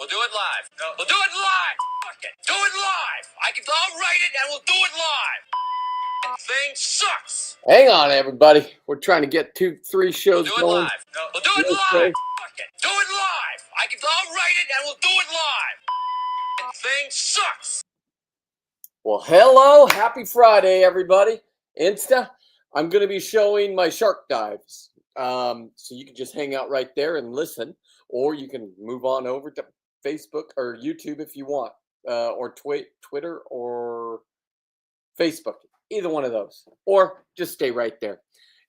We'll do it live. No. We'll do it live. Fuck it. Do it live. I'll write it and we'll do it live. Thing sucks. Hang on, everybody. We're trying to get 2-3 shows going. We'll do it live. No. We'll do it live. Fuck it. Do it live. I'll write it and we'll do it live. Thing sucks. Well, hello. Happy Friday, everybody. Insta. I'm going to be showing my shark dives. So you can just hang out right there and listen, or you can move on over to Facebook or YouTube if you want, or Twitter or Facebook, either one of those, or just stay right there.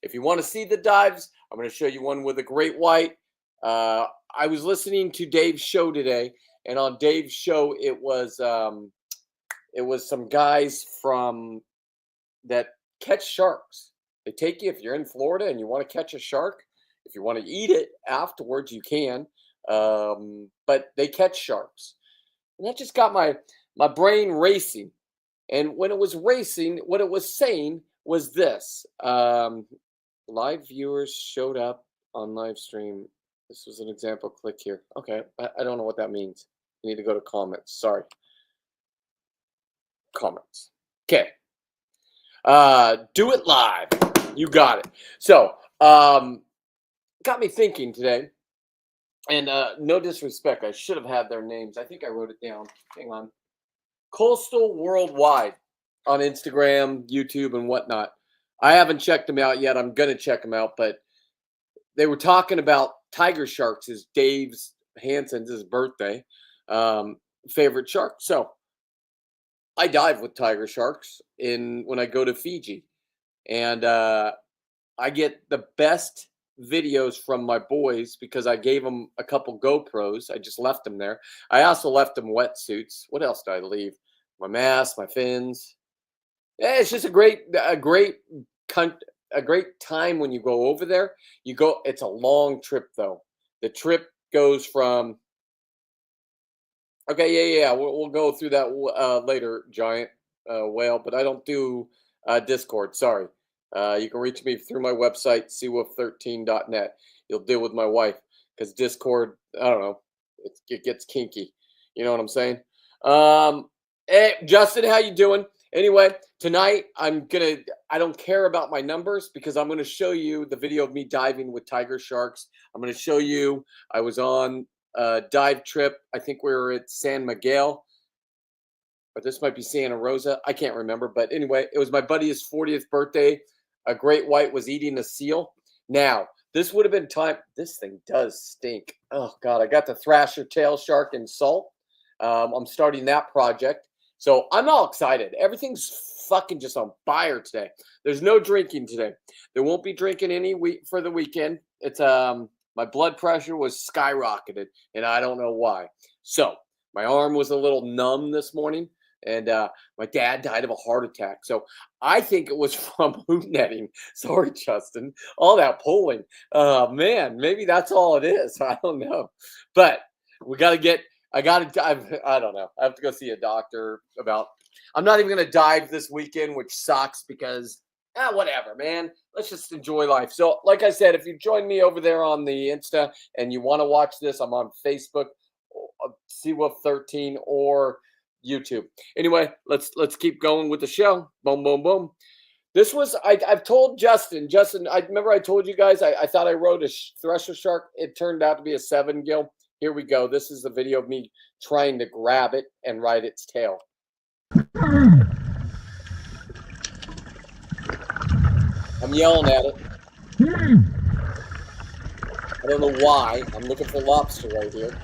If you want to see the dives, I'm going to show you one with a great white. I was listening to Dave's show today, and on Dave's show, it was some guys from that catch sharks. They take you if you're in Florida and you want to catch a shark. If you want to eat it afterwards, you can. But they catch sharks. And that just got my brain racing. And when it was racing, what it was saying was this. Live viewers showed up on live stream. This was an example. Click here. Okay. I don't know what that means. You need to go to comments. Sorry. Comments. Okay. Do it live. You got it. So, got me thinking today. And no disrespect, I should have had their names. I think I wrote it down. Hang on. Coastal Worldwide on Instagram, YouTube, and whatnot. I haven't checked them out yet. I'm going to check them out. But they were talking about tiger sharks. Is Dave's Hansen's his birthday favorite shark. So I dive with tiger sharks when I go to Fiji. And I get the best videos from my boys because I gave them a couple GoPros. I just left them there. I also left them wetsuits. What else did I leave? My mask, my fins. Yeah, it's just a great time when you go over there. It's a long trip though. The trip goes from. Okay, yeah. We'll go through that later, giant whale. But I don't do Discord. Sorry. You can reach me through my website, seawolf13.net. You'll deal with my wife because Discord, I don't know, it gets kinky. You know what I'm saying? Hey, Justin, how you doing? Anyway, tonight I don't care about my numbers because I'm going to show you the video of me diving with tiger sharks. I'm going to show you I was on a dive trip. I think we were at San Miguel. But this might be Santa Rosa. I can't remember. But anyway, it was my buddy's 40th birthday. A great white was eating a seal. Now, this would have been time. This thing does stink. Oh, God. I got the Thrasher tail shark and salt. I'm starting that project. So I'm all excited. Everything's fucking just on fire today. There's no drinking today. There won't be drinking any for the weekend. It's my blood pressure was skyrocketed, and I don't know why. So my arm was a little numb this morning. And my dad died of a heart attack. So I think it was from hoop netting. Sorry, Justin. All that pulling. Man, maybe that's all it is. I don't know. But I don't know. I have to go see a doctor about. I'm not even going to dive this weekend, which sucks because, whatever, man. Let's just enjoy life. So, like I said, if you join me over there on the Insta and you want to watch this, I'm on Facebook, SeaWolf13, or YouTube. Anyway, let's keep going with the show. Boom, boom, boom. This was I've told Justin. I remember I told you guys I thought I rode a thresher shark. It turned out to be a 7-gill. Here we go. This is the video of me trying to grab it and ride its tail. I'm yelling at it. I don't know why. I'm looking for lobster right here.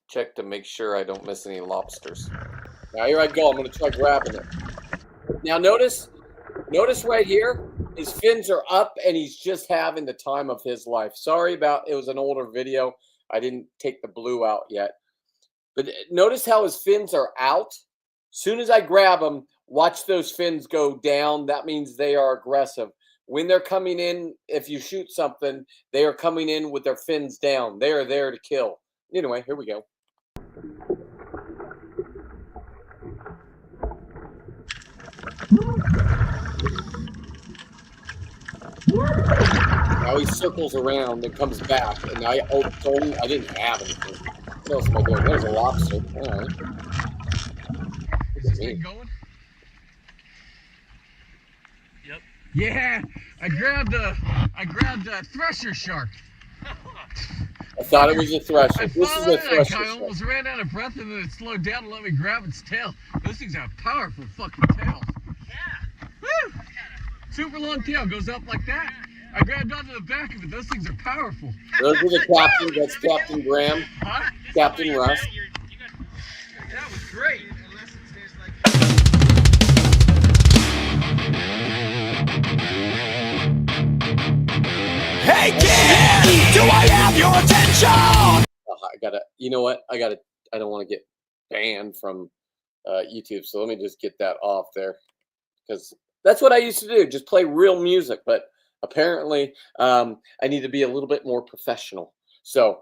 Check to make sure I don't miss any lobsters. Now here I go. I'm going to try grabbing it. Now notice right here, his fins are up and he's just having the time of his life. Sorry about it was an older video. I didn't take the blue out yet. But notice how his fins are out. Soon as I grab them, watch those fins go down. That means they are aggressive. When they're coming in, if you shoot something, they are coming in with their fins down. They are there to kill. Anyway, here we go. Now he circles around and comes back, and I didn't have anything. What else am I doing? There's a lobster. All right. Is this thing going? Yep. Yeah, I grabbed a thresher shark. I thought it was a thresher. This is a thresher I shark. almost ran out of breath and then it slowed down and let me grab its tail. Those things have powerful fucking tails. Yeah. Woo! Super long tail, goes up like that. I grabbed onto the back of it. Those things are powerful. Those are the captain. That's Captain Graham. Huh? Captain Russ. That was great. Hey kid, do I have your attention? Oh, I gotta. You know what? I don't want to get banned from YouTube, so let me just get that off there, because that's what I used to do. Just play real music, but apparently I need to be a little bit more professional. So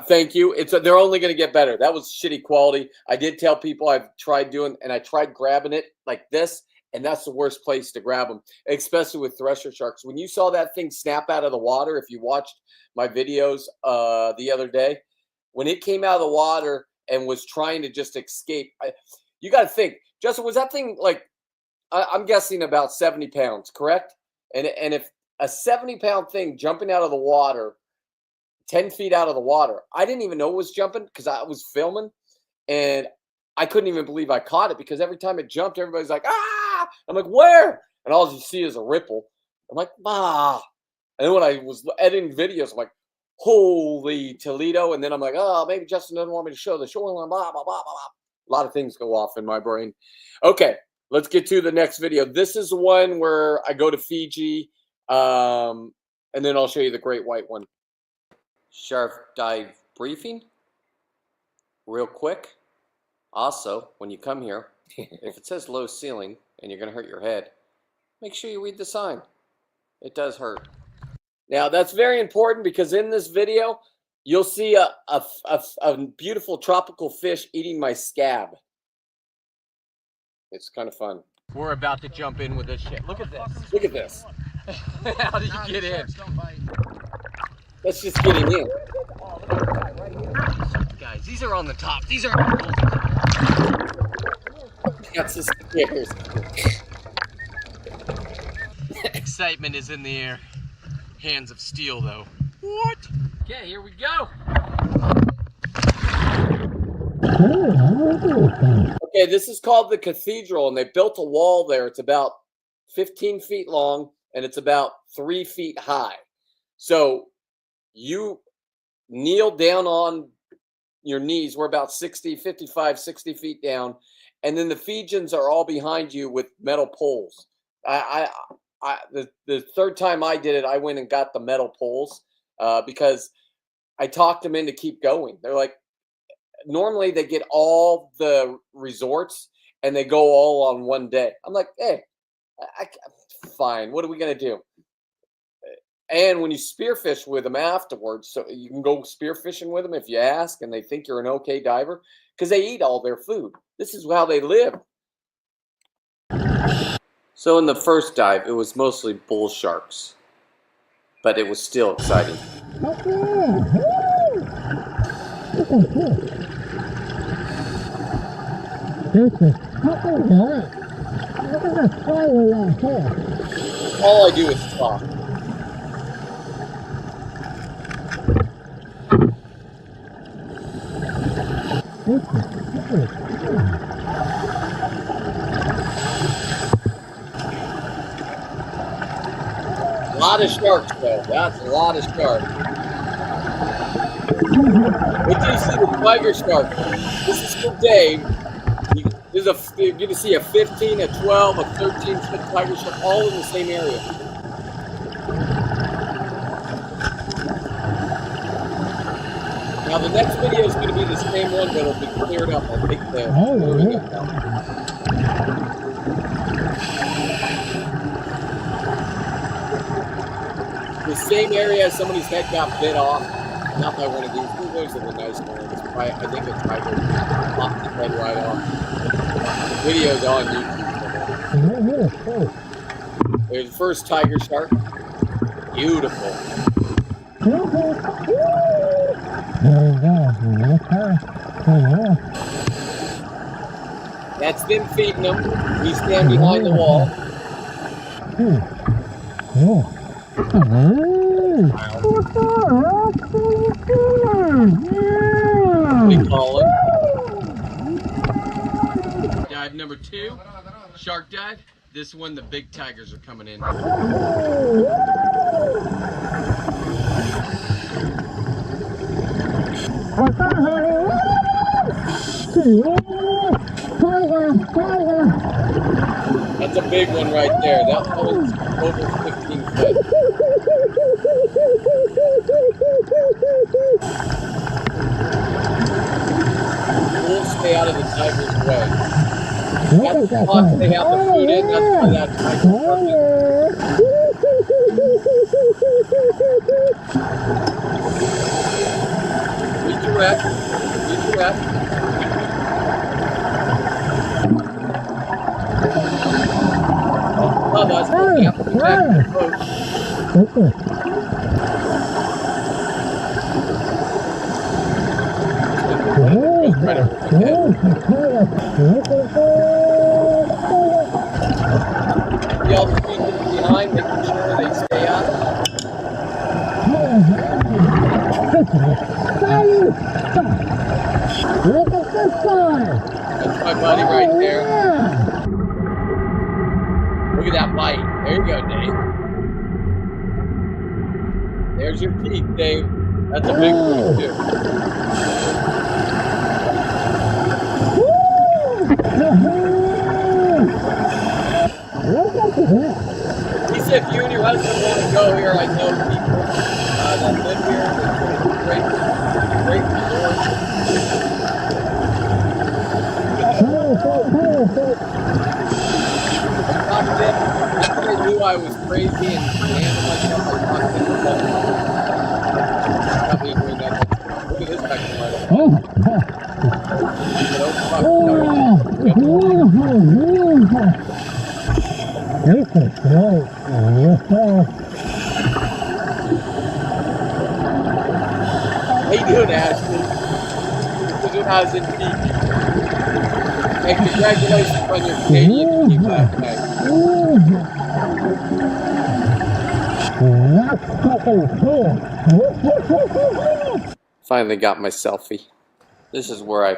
thank you. They're only going to get better. That was shitty quality. I did tell people I've tried doing, and I tried grabbing it like this, and that's the worst place to grab them, especially with thresher sharks. When you saw that thing snap out of the water, if you watched my videos the other day, when it came out of the water and was trying to just escape, you got to think, Justin, was that thing like, I'm guessing about 70 pounds, correct? And if a 70-pound thing jumping out of the water, 10 feet out of the water, I didn't even know it was jumping because I was filming, and I couldn't even believe I caught it because every time it jumped, everybody's like, ah! I'm like, where? And all you see is a ripple. I'm like, ah. And then when I was editing videos, I'm like, holy Toledo. And then I'm like, oh, maybe Justin doesn't want me to show the shoreline, blah, blah, blah, blah, blah. A lot of things go off in my brain. Okay, let's get to the next video. This is the one where I go to Fiji, and then I'll show you the great white one. Shark dive briefing, real quick. Also, when you come here, if it says low ceiling and you're going to hurt your head, make sure you read the sign. It does hurt. Now, that's very important because in this video, you'll see a beautiful tropical fish eating my scab. It's kind of fun. We're about to jump in with this shit. Look at this. Look at this. How did you get in? That's just getting in. Guys, these are on the top. These are. That's the stairs. Excitement is in the air. Hands of steel, though. What? Okay, here we go. Okay, this is called the Cathedral, and they built a wall there. It's about 15 feet long, and it's about 3 feet high. So you kneel down on your knees. We're about 55, 60 feet down. And then the Fijians are all behind you with metal poles. The third time I did it, I went and got the metal poles because I talked them in to keep going. They're like, normally they get all the resorts and they go all on one day. I'm like, hey, fine. What are we going to do? And when you spearfish with them afterwards, so you can go spearfishing with them if you ask, and they think you're an okay diver because they eat all their food. This is how they live. So in the first dive, it was mostly bull sharks, but it was still exciting. All I do is talk. A lot of sharks, though. That's a lot of sharks. Wait till you see the tiger shark. This is for Dave. You're going to see a 15, a 12, a 13-foot tiger shark all in the same area. Now the next video is going to be the same one, but it'll be cleared up. I'll take the. There we go. The same area, somebody's head got bit off. Not by one of these. Those are the nice ones. I think a tiger popped the head right off. The video's on YouTube. There's the first tiger shark. Beautiful. That's them feeding them. We stand behind the wall. We call it. Dive number 2, shark dive. This one, the big tigers are coming in. That's a big one right there. That one's over 15 feet. We'll stay out of the tiger's way. That's the spot they have the food in. That's why that tiger's perfect. Redirect. Love us. We have to be back to the boat. The other people behind, making sure they stay out. That's my buddy right there. Look at that bite. There you go, Dave. There's your teeth, Dave. That's a big one, too. He said if you and your husband want to go here, I know people that live here. Great resort. After they knew I was crazy and handled myself, I talked to them. Probably doing that. Look at this back to my life. How you doing, Ashley? This is when I was in Fiji. And congratulations on your Canadian team last night. Finally got my selfie. This is where I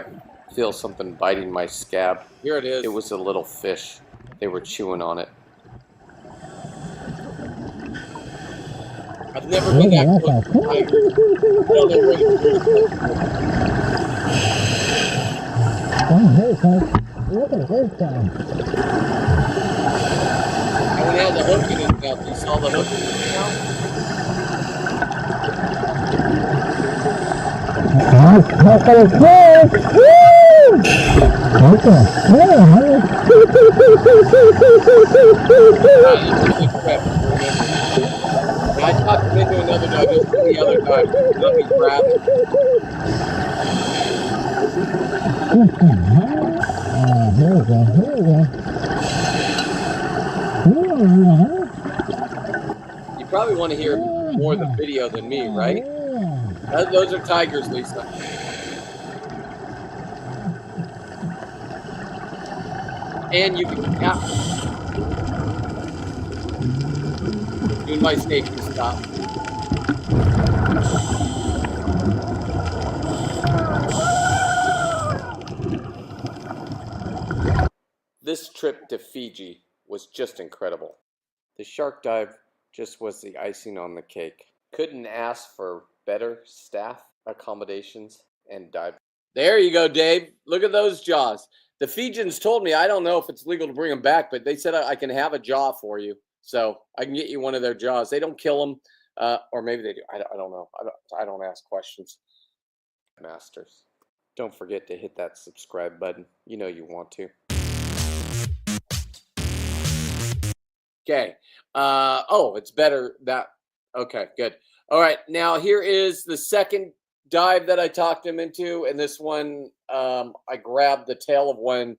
feel something biting my scab. Here it is. It was a little fish. They were chewing on it. I've never been that close to tigers. I don't know where to Look at this guy. And when he has a hook in his mouth, you saw the hook in his mouth? I talked him into another dive. There's 3 other dives. Let me grab it. Here we go. You probably want to hear more of the video than me, right? Those are tigers, Lisa. And you can cap them. Doing my safety stop. This trip to Fiji was just incredible. The shark dive just was the icing on the cake. Couldn't ask for better staff, accommodations, and dive. There you go, Dave. Look at those jaws. The Fijians told me, I don't know if it's legal to bring them back, but they said I can have a jaw for you. So I can get you one of their jaws. They don't kill them, or maybe they do. I don't know. I don't ask questions. Masters, don't forget to hit that subscribe button. You know you want to. Okay. Oh, it's better that. Okay, good. All right. Now here is the second dive that I talked him into, and this one I grabbed the tail of one,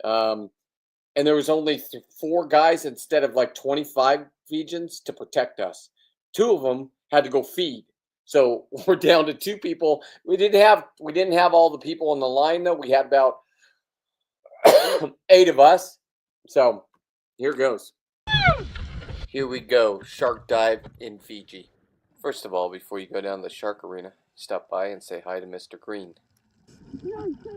and there was only 4 guys instead of like 25 Fijians to protect us. 2 of them had to go feed, So we're down to 2 people. We didn't have all the people on the line though. We had about 8 of us. So here goes. Here we go. Shark dive in Fiji. First of all, before you go down the shark arena, stop by and say hi to Mr. Green. These ones are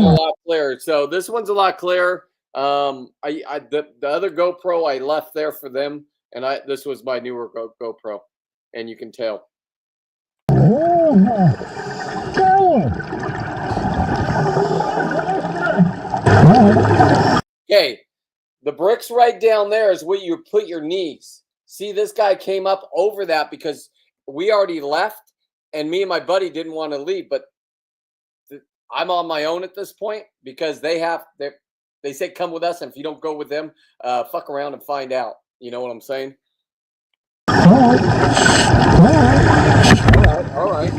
a lot clearer. So this one's a lot clearer. The other GoPro I left there for them, and this was my newer GoPro, and you can tell. Okay, the bricks right down there is where you put your knees. See, this guy came up over that because we already left, and me and my buddy didn't want to leave, but I'm on my own at this point because they say come with us, and if you don't go with them, fuck around and find out. You know what I'm saying? All right.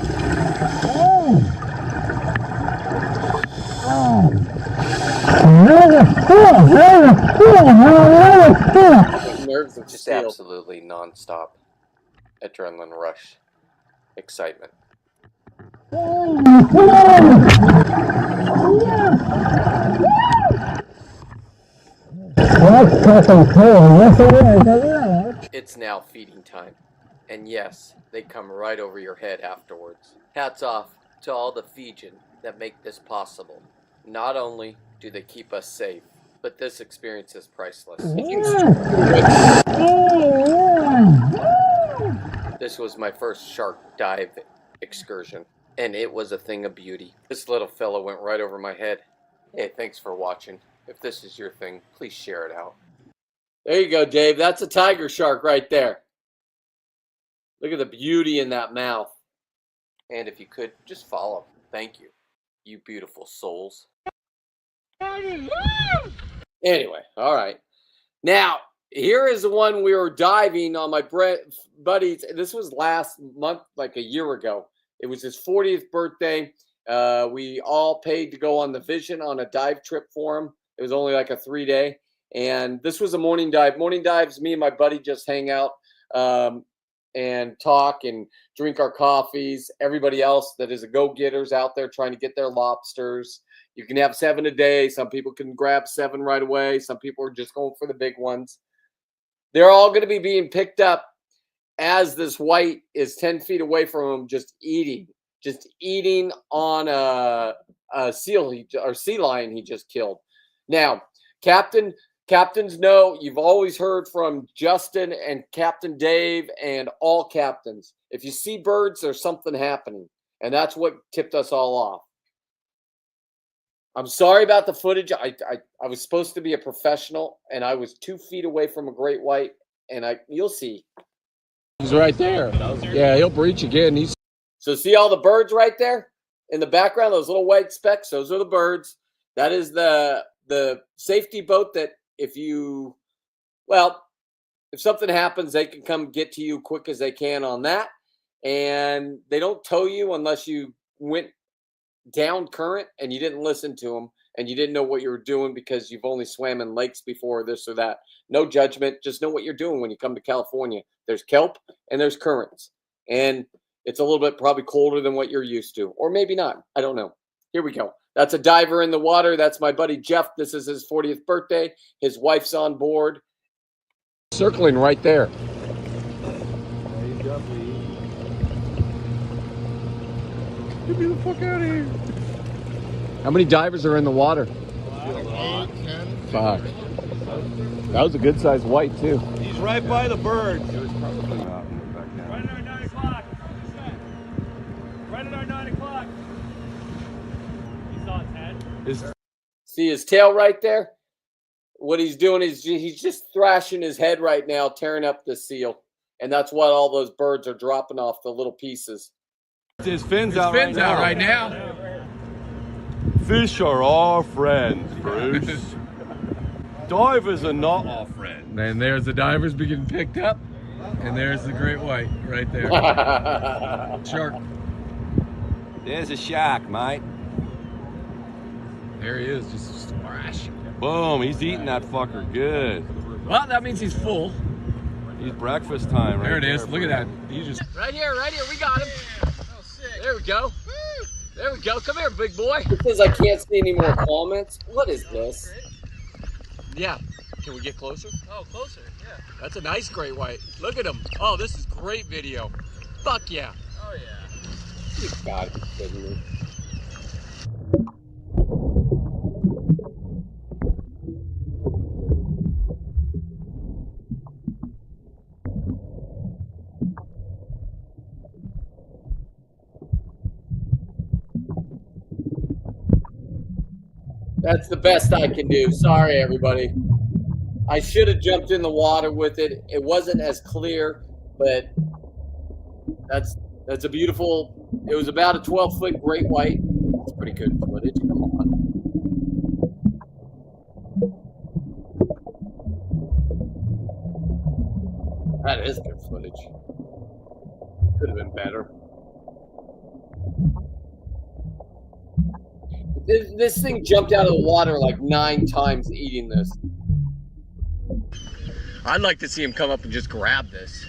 Nerves of just steel. Absolutely nonstop adrenaline rush, excitement. It's now feeding time. And yes, they come right over your head afterwards. Hats off to all the Fijian that make this possible. Not only do they keep us safe, but this experience is priceless. This was my first shark dive excursion, and it was a thing of beauty. This little fella went right over my head. Hey, thanks for watching. If this is your thing, please share it out. There you go, Dave. That's a tiger shark right there. Look at the beauty in that mouth. And if you could, just follow. Thank you, you beautiful souls. Anyway, all right. Now, here is the one we were diving on my buddies. This was last month, like a year ago. It was his 40th birthday. We all paid to go on the Vision on a dive trip for him. It was only like a 3-day. And this was a morning dive. Morning dives, me and my buddy just hang out and talk and drink our coffees. Everybody else that is a go-getters out there trying to get their lobsters. You can have 7 a day. Some people can grab 7 right away. Some people are just going for the big ones. They're all going to be being picked up as this white is 10 feet away from them, just eating on a sea lion he just killed. Now, captains know, you've always heard from Justin and Captain Dave and all captains. If you see birds, there's something happening. And that's what tipped us all off. I'm sorry about the footage. I was supposed to be a professional, and I was 2 feet away from a great white, and you'll see. He's right there. Yeah, he'll breach again. So see all the birds right there in the background, those little white specks? Those are the birds. That is the safety boat that if something happens, they can come get to you quick as they can on that. And they don't tow you unless you went down current and you didn't listen to them and you didn't know what you were doing because you've only swam in lakes before, this or that. No judgment. Just know what you're doing when you come to California. There's kelp and there's currents. And it's a little bit probably colder than what you're used to. Or maybe not. I don't know. Here we go. That's a diver in the water. That's my buddy Jeff. This is his 40th birthday. His wife's on board. Circling right there. Get me the fuck out of here. How many divers are in the water? 8, 10. Fuck. That was a good sized white too. He's right by the bird. Right at our 9 o'clock. Right at our 9 o'clock. You saw his head? See his tail right there? What he's doing is he's just thrashing his head right now, tearing up the seal. And that's what all those birds are dropping off, the little pieces. His fins out right now. Fish are our friends, Bruce. Divers are not our friends. And there's the divers being picked up. And there's the great white right there. Shark. There's a shark, mate. There he is, just splash. Boom, he's eating that fucker good. Well, that means he's full. He's breakfast time, right There it is. there, Look at bro. that. He just. Right here. We got him. There we go. There we go. Come here, big boy. It says I can't see any more comments. What is this? Yeah. Can we get closer? Oh, closer. Yeah. That's a nice great white. Look at him. Oh, this is great video. Fuck yeah. Oh yeah. You gotta be kidding me. That's the best I can do. Sorry, everybody. I should have jumped in the water with it. It wasn't as clear, but that's a beautiful. It was about a 12-foot great white. That's pretty good footage. Come on. That is good footage. Could have been better. This thing jumped out of the water like 9 times eating this. I'd like to see him come up and just grab this.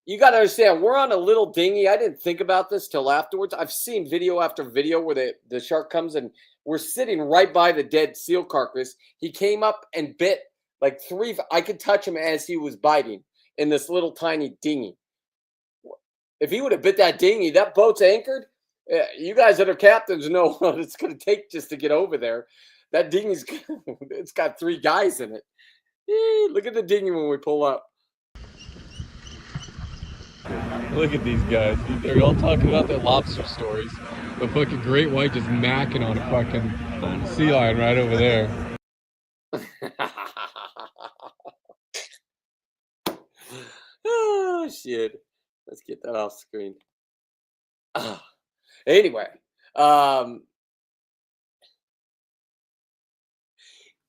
You got to understand, we're on a little dinghy. I didn't think about this till afterwards. I've seen video after video where the shark comes and we're sitting right by the dead seal carcass. He came up and bit like 3. I could touch him as he was biting in this little tiny dinghy. If he would have bit that dinghy, that boat's anchored. You guys that are captains know what it's going to take just to get over there. That dinghy's it's got 3 guys in it. Look at the dinghy when we pull up. Look at these guys. They're all talking about their lobster stories. The fucking great white just macking on a fucking sea lion right over there. Oh shit. Let's get that off screen. Anyway,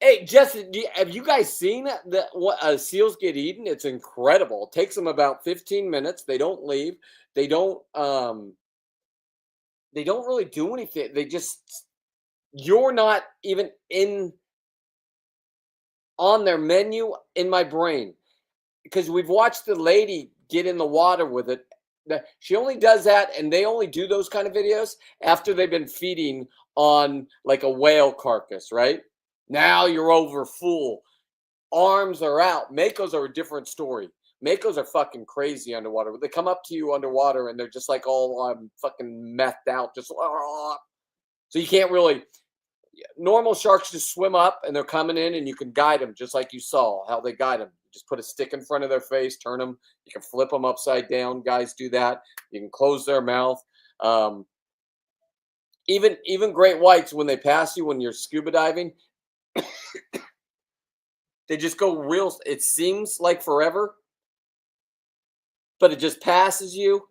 hey, Justin, have you guys seen what seals get eaten? It's incredible. It takes them about 15 minutes. They don't leave. They don't really do anything. You're not even on their menu in my brain because we've watched the lady get in the water with it. She only does that, and they only do those kind of videos after they've been feeding on like a whale carcass, right? Now you're over full. Arms are out. Makos are a different story. Makos are fucking crazy underwater. They come up to you underwater, and they're just like all fucking methed out. Just so you can't really. Normal sharks just swim up, and they're coming in, and you can guide them just like you saw how they guide them. Just put a stick in front of their face, turn them. You can flip them upside down. Guys do that. You can close their mouth. Even great whites, when they pass you when you're scuba diving, they just go real. It seems like forever, but it just passes you.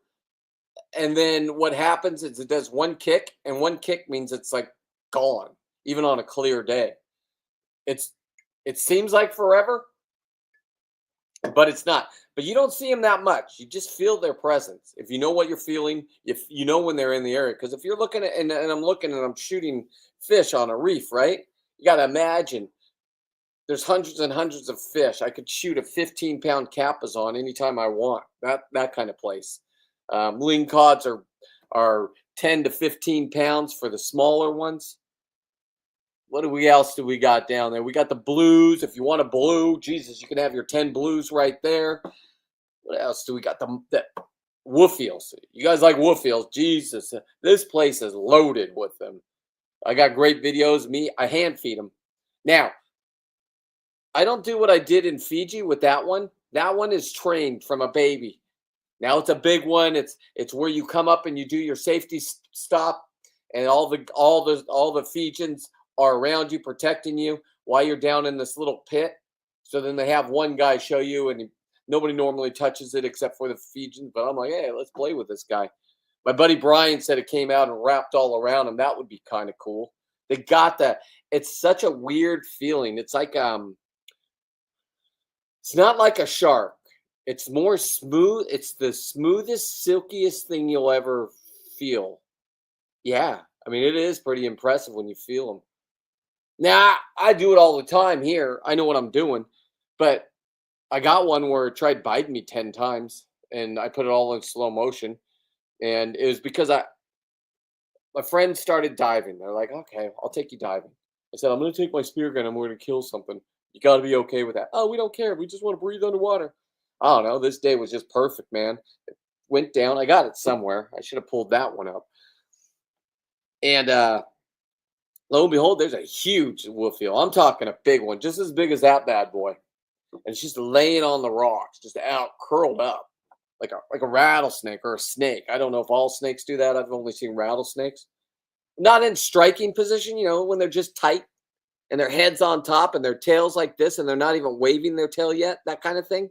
And then what happens is it does one kick, and one kick means it's like gone, even on a clear day. It seems like forever, but it's not. But you don't see them that much. You just feel their presence. If you know what you're feeling, if you know when they're in the area. Because if you're looking at, and I'm looking and I'm shooting fish on a reef, right? You got to imagine there's hundreds and hundreds of fish. I could shoot a 15-pound capazon anytime I want. That kind of place. Lingcods are 10 to 15 pounds for the smaller ones. What else do we got down there? We got the blues. If you want a blue, Jesus, you can have your 10 blues right there. What else do we got? The wolf eels. You guys like wolf eels? Jesus, this place is loaded with them. I got great videos. I hand feed them. Now, I don't do what I did in Fiji with that one. That one is trained from a baby. Now it's a big one. It's where you come up and you do your safety stop, and all the Fijians are around you, protecting you while you're down in this little pit. So then they have one guy show you, and nobody normally touches it except for the Fijians. But I'm like, hey, let's play with this guy. My buddy Brian said it came out and wrapped all around him. That would be kind of cool. They got that. It's such a weird feeling. It's like it's not like a shark. It's more smooth. It's the smoothest, silkiest thing you'll ever feel. Yeah. I mean, it is pretty impressive when you feel them. Now, I do it all the time here. I know what I'm doing. But I got one where it tried biting me 10 times, and I put it all in slow motion. And it was because my friends started diving. They're like, okay, I'll take you diving. I said, I'm going to take my spear gun and we're going to kill something. You got to be okay with that. Oh, we don't care. We just want to breathe underwater. I don't know. This day was just perfect, man. It went down. I got it somewhere. I should have pulled that one up. And lo and behold, there's a huge wolf eel. I'm talking a big one, just as big as that bad boy. And it's just laying on the rocks, just out, curled up, like a rattlesnake or a snake. I don't know if all snakes do that. I've only seen rattlesnakes. Not in striking position, when they're just tight and their head's on top and their tail's like this and they're not even waving their tail yet, that kind of thing.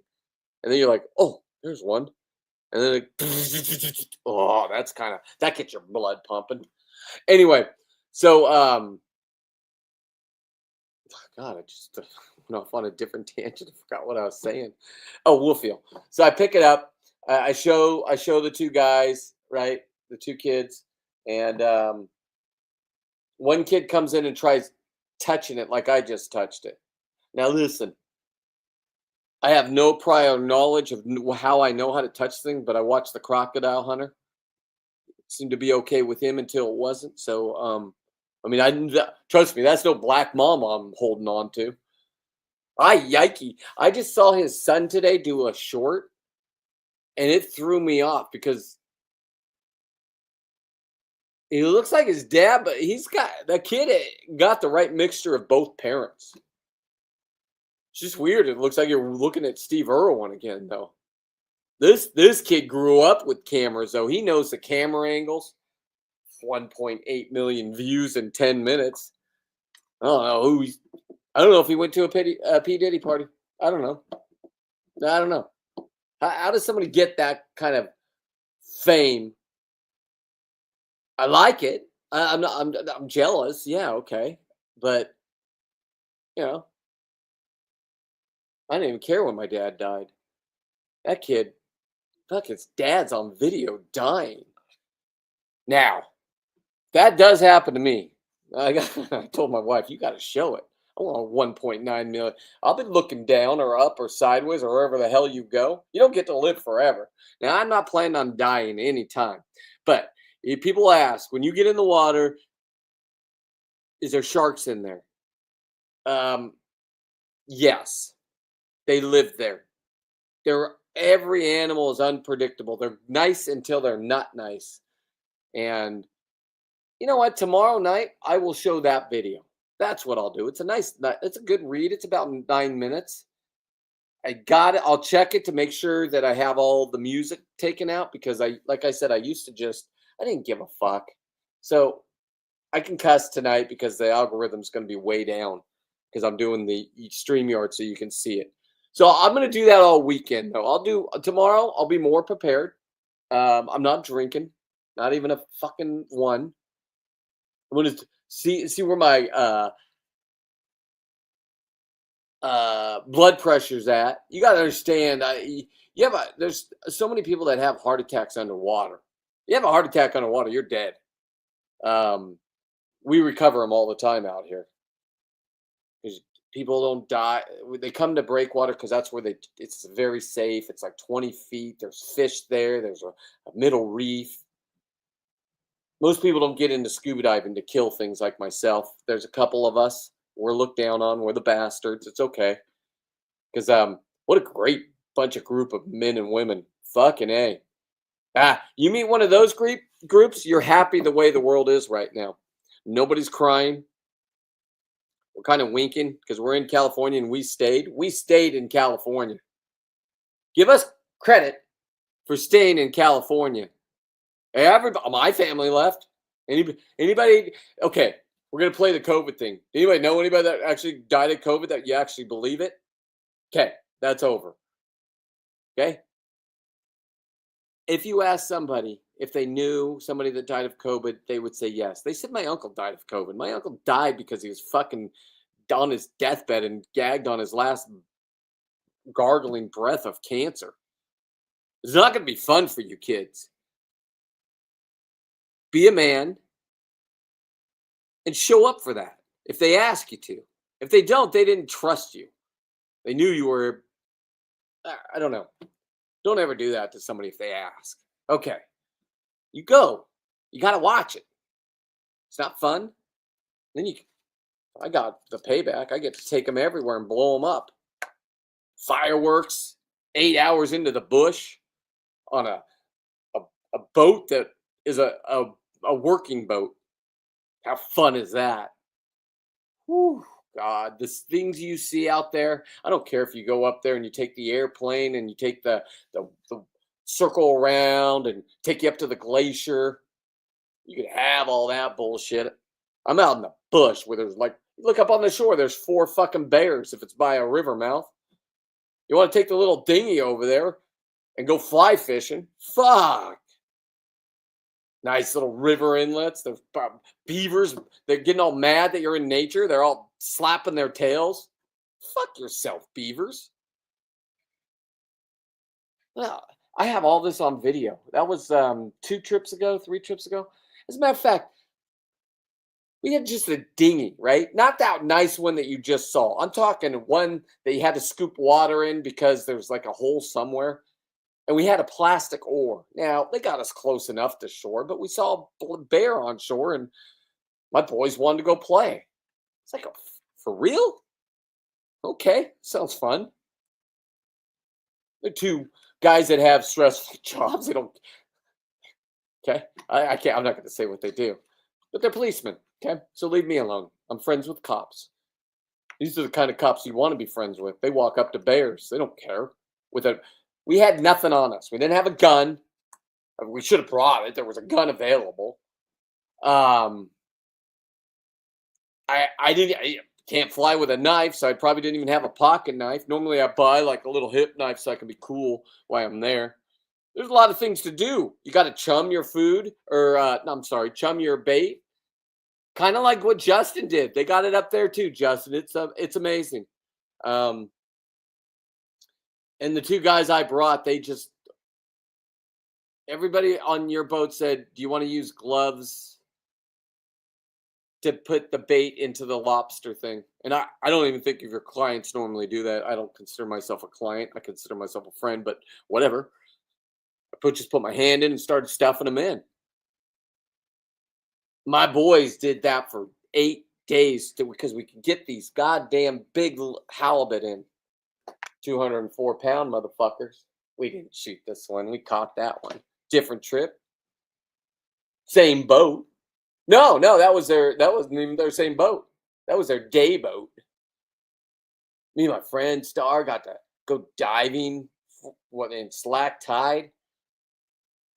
And then you're like, oh, there's one. And then oh, that gets your blood pumping. Anyway, so God, I just went off on a different tangent. I forgot what I was saying. Oh, wolf eel. So I pick it up. I show the two guys, right? The two kids, and one kid comes in and tries touching it like I just touched it. Now listen, I have no prior knowledge of how I know how to touch things, but I watched The Crocodile Hunter. It seemed to be okay with him until it wasn't. So, I mean, trust me, that's no black mama I'm holding on to. Yikey. I just saw his son today do a short, and it threw me off because he looks like his dad, but the kid got the right mixture of both parents. It's just weird. It looks like you're looking at Steve Irwin again, though. This kid grew up with cameras, though. He knows the camera angles. 1.8 million views in 10 minutes. I don't know if he went to a P. Diddy party. I don't know. How does somebody get that kind of fame? I like it. I'm jealous. Yeah, okay. But, I didn't even care when my dad died. That kid, fuck, his dad's on video dying. Now, that does happen to me. I told my wife, you got to show it. I want 1.9 million. I'll be looking down or up or sideways or wherever the hell you go. You don't get to live forever. Now, I'm not planning on dying anytime. But if people ask, when you get in the water, is there sharks in there? Yes. They live there. Every animal is unpredictable. They're nice until they're not nice. And you know what? Tomorrow night, I will show that video. That's what I'll do. It's a good read. It's about 9 minutes. I got it. I'll check it to make sure that I have all the music taken out because like I said, I didn't give a fuck. So I can cuss tonight because the algorithm's going to be way down because I'm doing the StreamYard so you can see it. So I'm going to do that all weekend though. Tomorrow. I'll be more prepared. I'm not drinking, not even a fucking one. I'm going to see where my blood pressure's at. You got to understand. There's so many people that have heart attacks underwater. You have a heart attack underwater, you're dead. We recover them all the time out here because people don't die. They come to breakwater because that's where it's very safe. It's like 20 feet. There's fish there. There's a middle reef. Most people don't get into scuba diving to kill things like myself. There's a couple of us. We're looked down on. We're the bastards. It's okay. Because what a great group of men and women. Fucking A. You meet one of those groups, you're happy the way the world is right now. Nobody's crying. We're kind of winking because we're in California and we stayed. We stayed in California. Give us credit for staying in California. My family left. Anybody? Okay, we're going to play the COVID thing. Anybody know anybody that actually died of COVID that you actually believe it? Okay, that's over. Okay? If you ask somebody if they knew somebody that died of COVID, they would say yes. They said my uncle died of COVID. My uncle died because he was fucking on his deathbed and gagged on his last gargling breath of cancer. It's not going to be fun for you kids. Be a man and show up for that if they ask you to. If they don't, they didn't trust you. They knew you were, I don't know. Don't ever do that to somebody if they ask. Okay. You go. You got to watch it. It's not fun. Then I got the payback. I get to take them everywhere and blow them up. Fireworks, 8 hours into the bush on a boat that is a working boat. How fun is that? Whew, God, the things you see out there. I don't care if you go up there and you take the airplane and you take the circle around and take you up to the glacier. You could have all that bullshit. I'm out in the bush where there's like, look up on the shore, there's 4 fucking bears if it's by a river mouth. You want to take the little dinghy over there and go fly fishing? Fuck. Nice little river inlets. There's beavers. They're getting all mad that you're in nature. They're all slapping their tails. Fuck yourself, beavers. Well, I have all this on video. That was 3 trips ago. As a matter of fact, we had just a dinghy, right? Not that nice one that you just saw. I'm talking one that you had to scoop water in because there's like a hole somewhere. And we had a plastic oar. Now, they got us close enough to shore, but we saw a bear on shore, and my boys wanted to go play. It's like, for real? Okay, sounds fun. They're 2 guys that have stressful jobs. They don't. Okay, I can't. I'm not going to say what they do, but they're policemen. Okay, so leave me alone. I'm friends with cops. These are the kind of cops you want to be friends with. They walk up to bears. They don't care. We had nothing on us. We didn't have a gun. We should have brought it. There was a gun available. I can't fly with a knife, so I probably didn't even have a pocket knife. Normally I buy like a little hip knife so I can be cool while I'm there. There's a lot of things to do. You got to chum your food, chum your bait. Kind of like what Justin did. They got it up there too, Justin. It's amazing. And the 2 guys I brought, everybody on your boat said, do you want to use gloves to put the bait into the lobster thing? And I don't even think if your clients normally do that. I don't consider myself a client. I consider myself a friend, but whatever. I just put my hand in and started stuffing them in. My boys did that for 8 days because we could get these goddamn big halibut in. 204-pound motherfuckers. We didn't shoot this one. We caught that one. Different trip. Same boat. No, that wasn't even their same boat. That was their day boat. Me and my friend Star got to go diving in slack tide.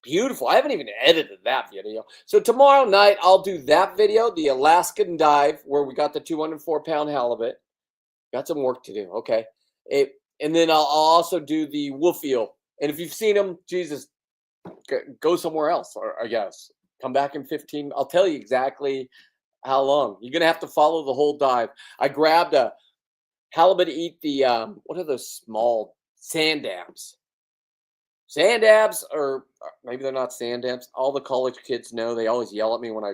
Beautiful. I haven't even edited that video. So tomorrow night I'll do that video, the Alaskan dive where we got the 204-pound halibut. Got some work to do. Okay. And then I'll also do the wolf eel. And if you've seen them, Jesus, go somewhere else, or I guess. Come back in 15. I'll tell you exactly how long. You're going to have to follow the whole dive. I grabbed a halibut to eat the, what are those small sand dabs? Sand dabs, or maybe they're not sand dabs. All the college kids know. They always yell at me when I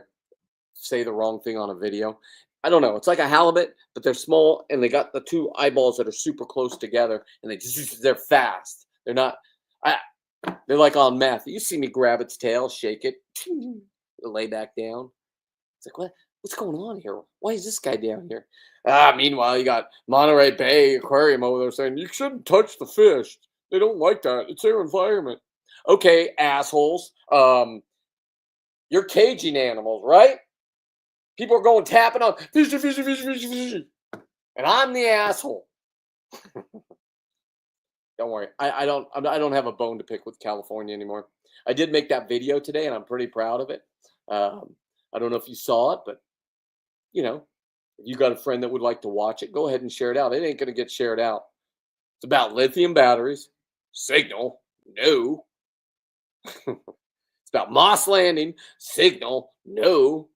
say the wrong thing on a video. I don't know. It's like a halibut, but they're small, and they got the 2 eyeballs that are super close together, and they're fast. They're not. They're like on meth. You see me grab its tail, shake it, lay back down. It's like, what's going on here? Why is this guy down here? Meanwhile, you got Monterey Bay Aquarium over there saying you shouldn't touch the fish. They don't like that. It's their environment. Okay, assholes. You're caging animals, right? People are going tapping on fishy, fishy, fishy, fishy, fishy. And I'm the asshole. Don't worry. I don't have a bone to pick with California anymore. I did make that video today, and I'm pretty proud of it. I don't know if you saw it, but if you got a friend that would like to watch it, go ahead and share it out. It ain't going to get shared out. It's about lithium batteries. Signal. No. It's about Moss Landing. Signal. No.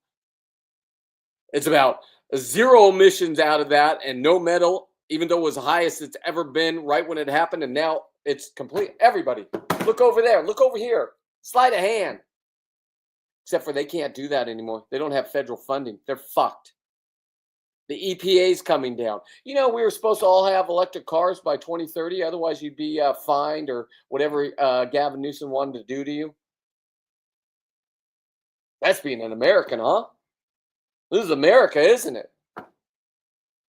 It's about 0 emissions out of that and no metal, even though it was the highest it's ever been right when it happened. And now it's complete. Everybody, look over there. Look over here. Slide a hand. Except for they can't do that anymore. They don't have federal funding. They're fucked. The EPA's coming down. You know, we were supposed to all have electric cars by 2030. Otherwise, you'd be fined or whatever Gavin Newsom wanted to do to you. That's being an American, huh? This is America, isn't it?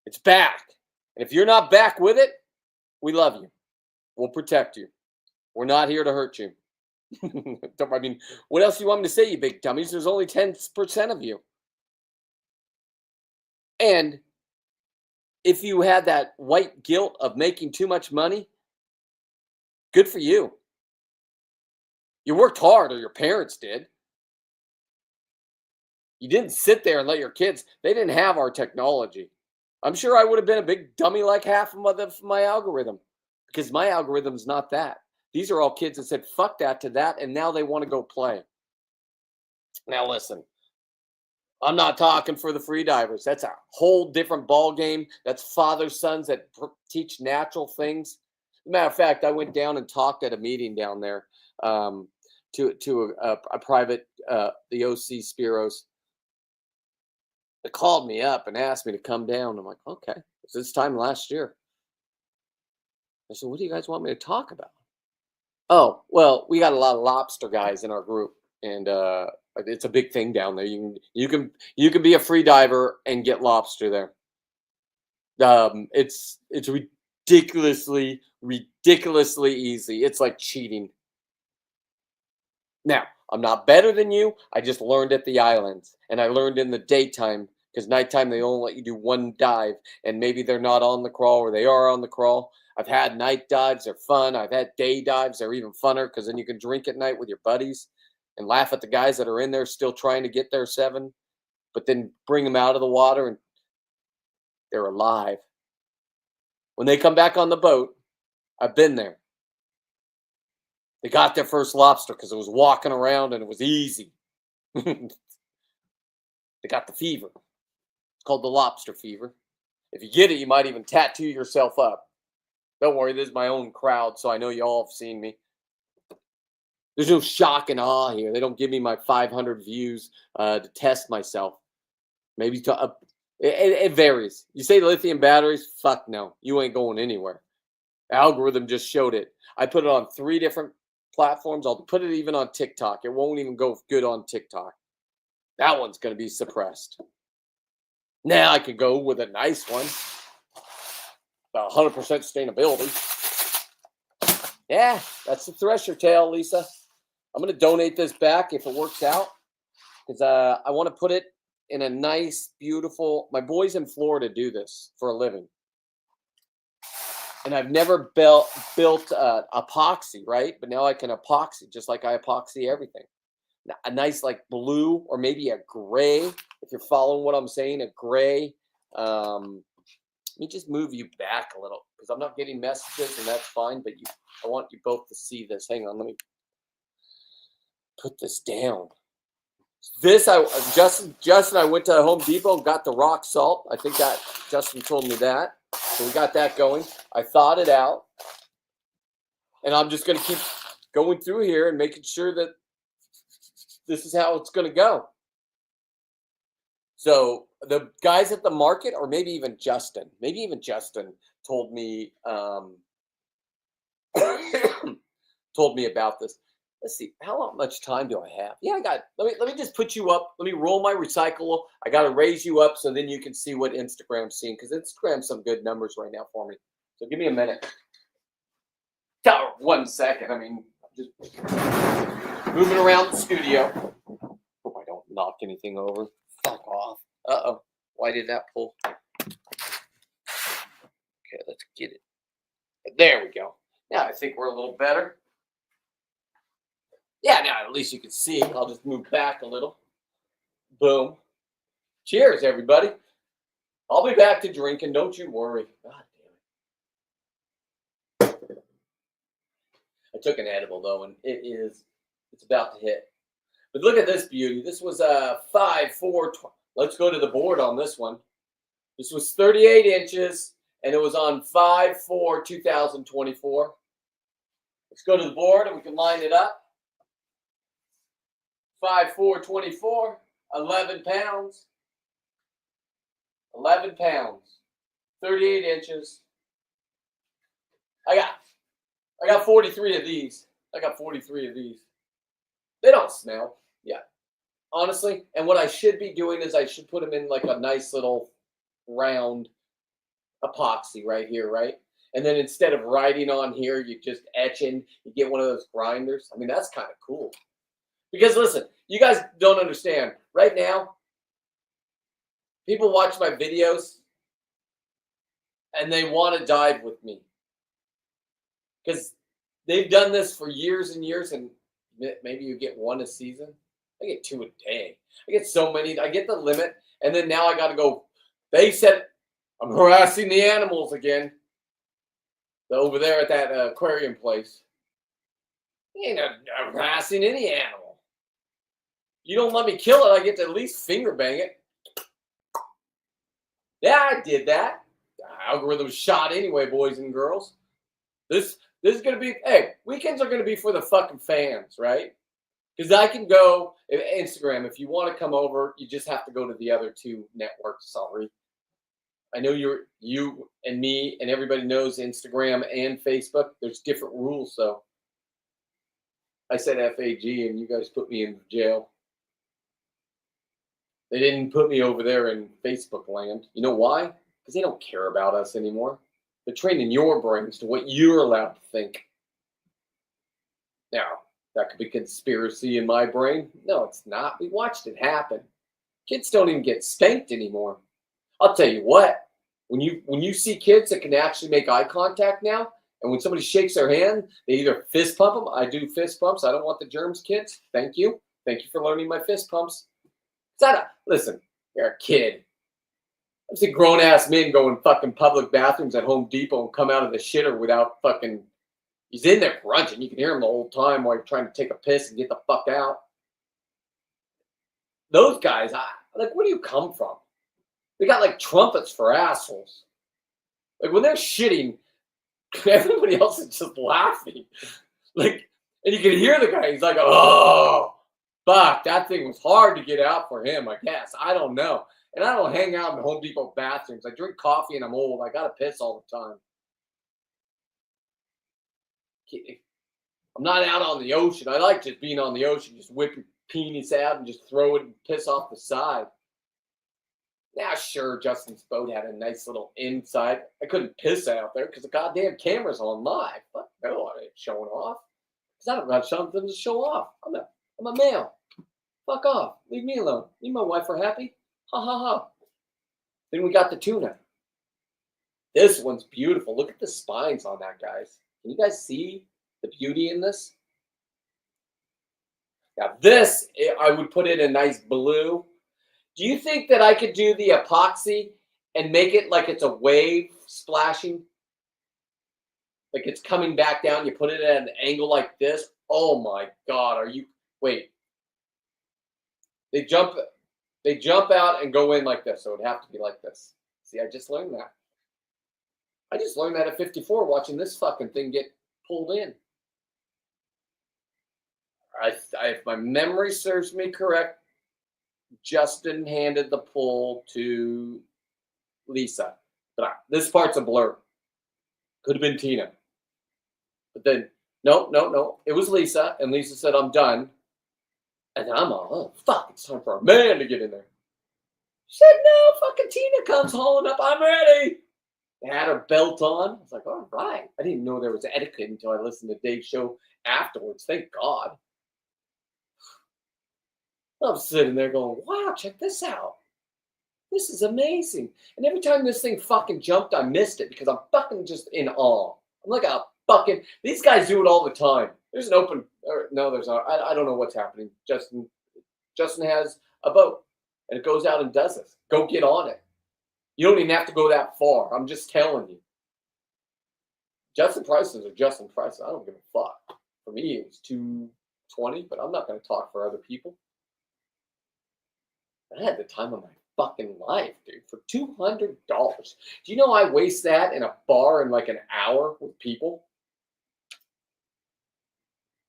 It's back. And if you're not back with it, we love you. We'll protect you. We're not here to hurt you. I mean, what else do you want me to say, you big dummies? There's only 10% of you. And if you had that white guilt of making too much money, good for you. You worked hard, or your parents did. You didn't sit there and let your kids, they didn't have our technology. I'm sure I would have been a big dummy like half of my algorithm, because my algorithm's not that. These are all kids that said, fuck that to that, and now they want to go play. Now listen, I'm not talking for the free divers. That's a whole different ball game. That's fathers, sons that teach natural things. Matter of fact, I went down and talked at a meeting down there to a private, the OC Spiros. They called me up and asked me to come down. I'm like, okay. It's this time last year. I said, what do you guys want me to talk about? Oh, well, we got a lot of lobster guys in our group, and it's a big thing down there. You can be a free diver and get lobster there. It's ridiculously easy. It's like cheating. Now, I'm not better than you. I just learned at the islands, and I learned in the daytime, because nighttime they only let you do one dive, and maybe they're not on the crawl or they are on the crawl. I've had night dives. They're fun. I've had day dives. They're even funner, because then you can drink at night with your buddies and laugh at the guys that are in there still trying to get their 7, but then bring them out of the water and they're alive. When they come back on the boat, I've been there. They got their first lobster because it was walking around and it was easy. They got the fever. It's called the lobster fever. If you get it, you might even tattoo yourself up. Don't worry, this is my own crowd, so I know you all have seen me. There's no shock and awe here. They don't give me my 500 views to test myself. Maybe it varies. You say lithium batteries? Fuck no. You ain't going anywhere. The algorithm just showed it. I put it on 3 different platforms. I'll put it even on TikTok. It won't even go good on TikTok. That one's going to be suppressed. Now I could go with a nice one. About 100% sustainability. Yeah, that's the thresher tail, Lisa. I'm going to donate this back if it works out, because I want to put it in a nice, beautiful. My boys in Florida do this for a living. And I've never built epoxy, right? But now I can epoxy, just like I epoxy everything. A nice like blue or maybe a gray, if you're following what I'm saying, a gray. Let me just move you back a little, because I'm not getting messages, and that's fine. But I want you both to see this. Hang on, let me put this down. This Justin, I went to Home Depot and got the rock salt. I think that Justin told me that. So we got that going. I thawed it out. And I'm just going to keep going through here and making sure that this is how it's going to go. So the guys at the market, or maybe even Justin told me told me about this. Let's see, how much time do I have? Yeah, I got. Let me just put you up. Let me roll my recycle. I got to raise you up so then you can see what Instagram's seeing, because Instagram's some good numbers right now for me. So give me a minute. 1 second. I mean, just moving around the studio. Hope I don't knock anything over. Fuck off. Uh-oh. Why did that pull? Okay, let's get it. There we go. Now I think we're a little better. Yeah, now at least you can see. I'll just move back a little. Boom. Cheers, everybody. I'll be back to drinking. Don't you worry. God damn it. I took an edible, though, and it's about to hit. But look at this beauty. This was 5/4. Let's go to the board on this one. This was 38 inches, and it was on 5/4/2024. Let's go to the board, and we can line it up. 5/4/24, 11 pounds. 11 pounds, 38 inches. I got 43 of these. I got 43 of these. They don't smell. Yeah. Honestly, and what I should be doing is I should put them in like a nice little round epoxy right here, right? And then instead of writing on here, you just etching, you get one of those grinders. I mean, that's kind of cool. Because listen, you guys don't understand. Right now, people watch my videos and they want to dive with me. Because they've done this for years and years, and maybe you get one a season. I get 2 a day. I get so many. I get the limit, and then now I got to go. They said I'm harassing the animals again. Over there at that aquarium place. Ain't harassing any animal. You don't let me kill it, I get to at least finger bang it. Yeah, I did that. The algorithm shot anyway, boys and girls. This is going to be, hey, weekends are going to be for the fucking fans, right? Because I can go, Instagram, if you want to come over, you just have to go to the other 2 networks, sorry. I know you and me and everybody knows Instagram and Facebook. There's different rules, so. I said FAG and you guys put me in jail. They didn't put me over there in Facebook land. You know why? Because they don't care about us anymore. They're training your brains to what you're allowed to think. Now, that could be conspiracy in my brain. No, it's not. We watched it happen. Kids don't even get spanked anymore. I'll tell you what. When you see kids that can actually make eye contact now, and when somebody shakes their hand, they either fist pump them. I do fist pumps. I don't want the germs, kids. Thank you. Thank you for learning my fist pumps. Listen, you're a kid. I've seen grown-ass men go in fucking public bathrooms at Home Depot and come out of the shitter without fucking... He's in there grunting. You can hear him the whole time while you're trying to take a piss and get the fuck out. Those guys, like, where do you come from? They got, like, trumpets for assholes. Like, when they're shitting... Everybody else is just laughing. Like, and you can hear the guy. He's like, oh, fuck, that thing was hard to get out for him, I guess. I don't know. And I don't hang out in Home Depot bathrooms. I drink coffee and I'm old. I got to piss all the time. I'm not out on the ocean. I like just being on the ocean. Just whip your penis out and just throw it and piss off the side. Now, sure, Justin's boat had a nice little inside. I couldn't piss out there because the goddamn camera's on live. But no, I ain't showing off. Because I don't got something to show off. I'm a male. Fuck off. Leave me alone. Me and my wife are happy. Ha ha ha. Then we got the tuna. This one's beautiful. Look at the spines on that, guys. Can you guys see the beauty in this? Now this, I would put it in nice blue. Do you think that I could do the epoxy and make it like it's a wave splashing? Like it's coming back down. You put it at an angle like this. Oh my God. Are you, wait. They jump out and go in like this. So it would have to be like this. See, I just learned that. I just learned that at 54 watching this fucking thing get pulled in. If my memory serves me correct, Justin handed the pull to Lisa. But this part's a blur. Could have been Tina. But then, no. It was Lisa. And Lisa said, I'm done. And I'm all, oh, fuck, it's time for a man to get in there. She said, no, fucking Tina comes hauling up. I'm ready. They had her belt on. I was like, all right. I didn't know there was etiquette until I listened to Dave's show afterwards. Thank God. I'm sitting there going, wow, check this out. This is amazing. And every time this thing fucking jumped, I missed it because I'm fucking just in awe. I'm like a fucking, these guys do it all the time. There's an open, no, there's not. I don't know what's happening. Justin has a boat and it goes out and does this. Go get on it. You don't even have to go that far. I'm just telling you. Justin prices are Justin prices. I don't give a fuck. For me, it was $220, but I'm not going to talk for other people. I had the time of my fucking life, dude, for $200. Do you know I waste that in a bar in like an hour with people?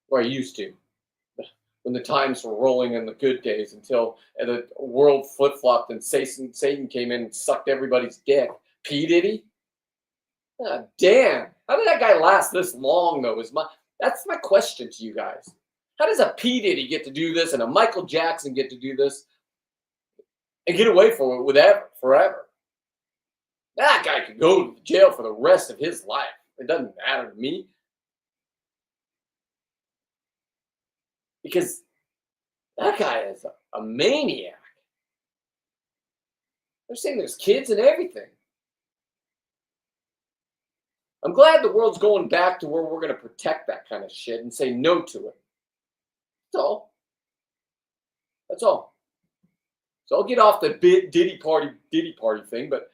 Or I used to. when the times were rolling in the good days until the world flip-flopped and Satan came in and sucked everybody's dick. P. Diddy? Ah, damn. How did that guy last this long, though? That's my question to you guys. How does a P. Diddy get to do this and a Michael Jackson get to do this and get away from it forever? That guy could go to jail for the rest of his life. It doesn't matter to me. Because that guy is a maniac. They're saying there's kids and everything. I'm glad the world's going back to where we're going to protect that kind of shit and say no to it. That's all. That's all. So I'll get off the Diddy party thing, but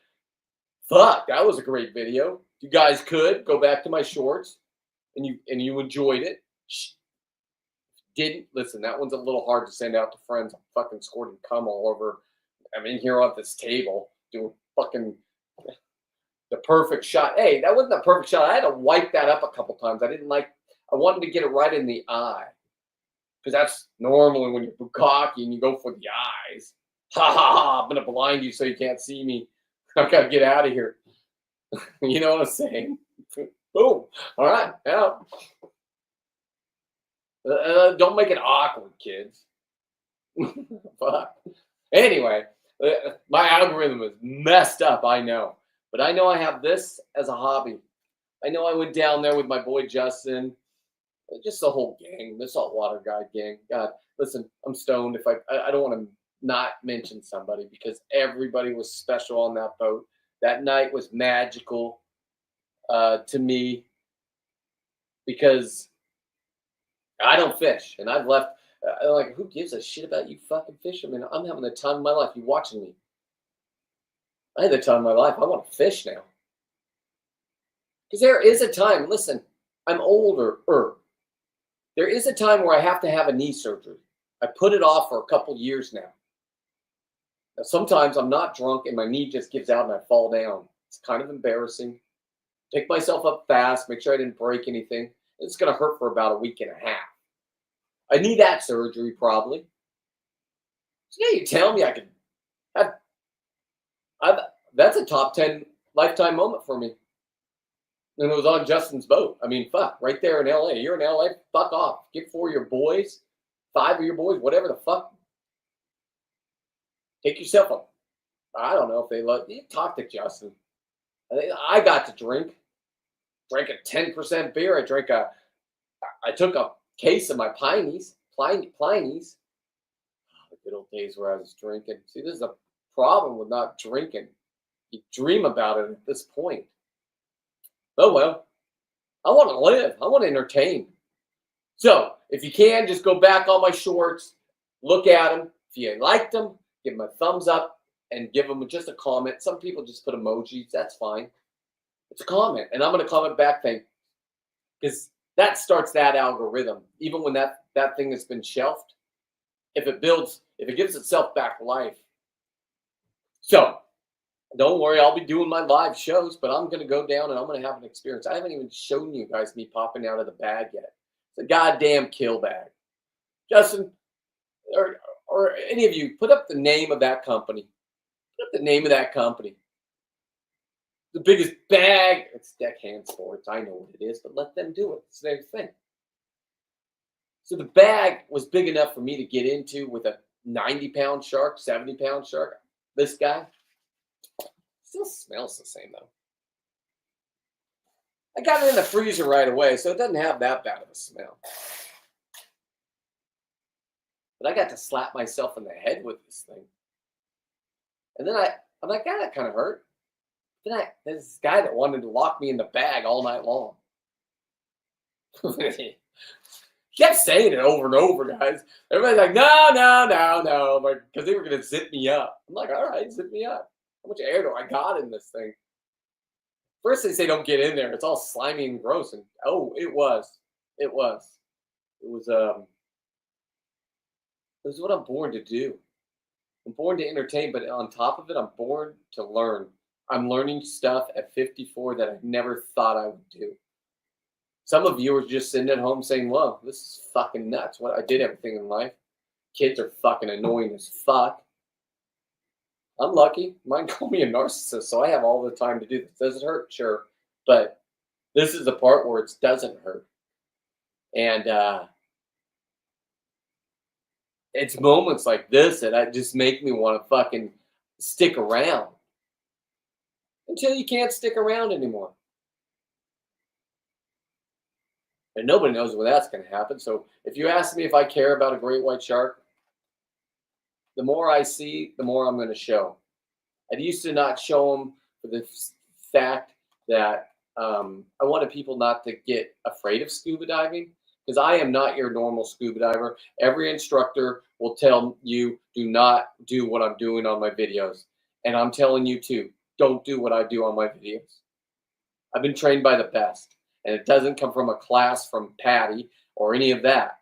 fuck, that was a great video. You guys could go back to my shorts and you enjoyed it. Didn't listen, that one's a little hard to send out to friends. I'm fucking squirting cum all over. I'm in here on this table doing fucking the perfect shot. Hey, that wasn't a perfect shot. I had to wipe that up a couple times. I wanted to get it right in the eye. Because that's normally when you're cocky and you go for the eyes. Ha ha ha, I'm going to blind you so you can't see me. I got to get out of here. You know what I'm saying? Boom. All right. Yeah. Don't make it awkward, kids. Fuck. Anyway, my algorithm is messed up, I know. But I know I have this as a hobby. I know I went down there with my boy Justin. Just the whole gang, the Saltwater Guide gang. God, listen, I'm stoned. If I don't want to not mention somebody because everybody was special on that boat. That night was magical to me because I don't fish, and I've left. Like, who gives a shit about you fucking fishermen? I'm having the time of my life. You watching me? I had the time of my life. I want to fish now. Because there is a time. Listen, I'm older. There is a time where I have to have a knee surgery. I put it off for a couple years now. Now, sometimes I'm not drunk and my knee just gives out and I fall down. It's kind of embarrassing. Pick myself up fast. Make sure I didn't break anything. It's going to hurt for about a week and a half. I need that surgery probably. So yeah, you tell me I could have. That's a top 10 lifetime moment for me. And it was on Justin's boat. I mean, fuck, right there in LA. You're in LA, fuck off. Get 4 of your boys, 5 of your boys, whatever the fuck. Take yourself up. I don't know if they love you. Talk to Justin. I got to drink. Drank a 10% beer. I took a case of my Pliny's. The good old days where I was drinking. See, this is a problem with not drinking. You dream about it at this point. Oh, well, I want to live. I want to entertain. So if you can, just go back on my shorts, look at them. If you liked them, give them a thumbs up and give them just a comment. Some people just put emojis. That's fine. It's a comment. And I'm going to comment back, because that starts that algorithm. Even when that thing has been shelved, if it gives itself back life. So don't worry, I'll be doing my live shows, but I'm going to go down and I'm going to have an experience. I haven't even shown you guys me popping out of the bag yet. It's a goddamn kill bag. Justin, or any of you, put up the name of that company. Put up the name of that company. The biggest bag. It's Deckhand Sports. I know what it is, but let them do it. It's their thing. So the bag was big enough for me to get into with a 90-pound shark, 70-pound shark. This guy still smells the same, though. I got it in the freezer right away, so it doesn't have that bad of a smell. But I got to slap myself in the head with this thing. And then I'm like, God, that kind of hurt. Then there's this guy that wanted to lock me in the bag all night long. He kept saying it over and over, guys. Everybody's like, no. Like, because they were going to zip me up. I'm like, all right, zip me up. How much air do I got in this thing? First they say don't get in there. It's all slimy and gross. And it was what I'm born to do. I'm born to entertain, but on top of it, I'm born to learn. I'm learning stuff at 54 that I never thought I would do. Some of you are just sitting at home saying, "Whoa, this is fucking nuts. What I did everything in life. Kids are fucking annoying as fuck." I'm lucky. Mine call me a narcissist, so I have all the time to do this. Does it hurt? Sure. But this is the part where it doesn't hurt. And it's moments like this that just make me want to fucking stick around until you can't stick around anymore. And nobody knows when that's going to happen. So if you ask me if I care about a great white shark, the more I see, the more I'm going to show. I used to not show them for the fact that I wanted people not to get afraid of scuba diving, because I am not your normal scuba diver. Every instructor will tell you, do not do what I'm doing on my videos. And I'm telling you too, don't do what I do on my videos. I've been trained by the best. And it doesn't come from a class from Patty or any of that.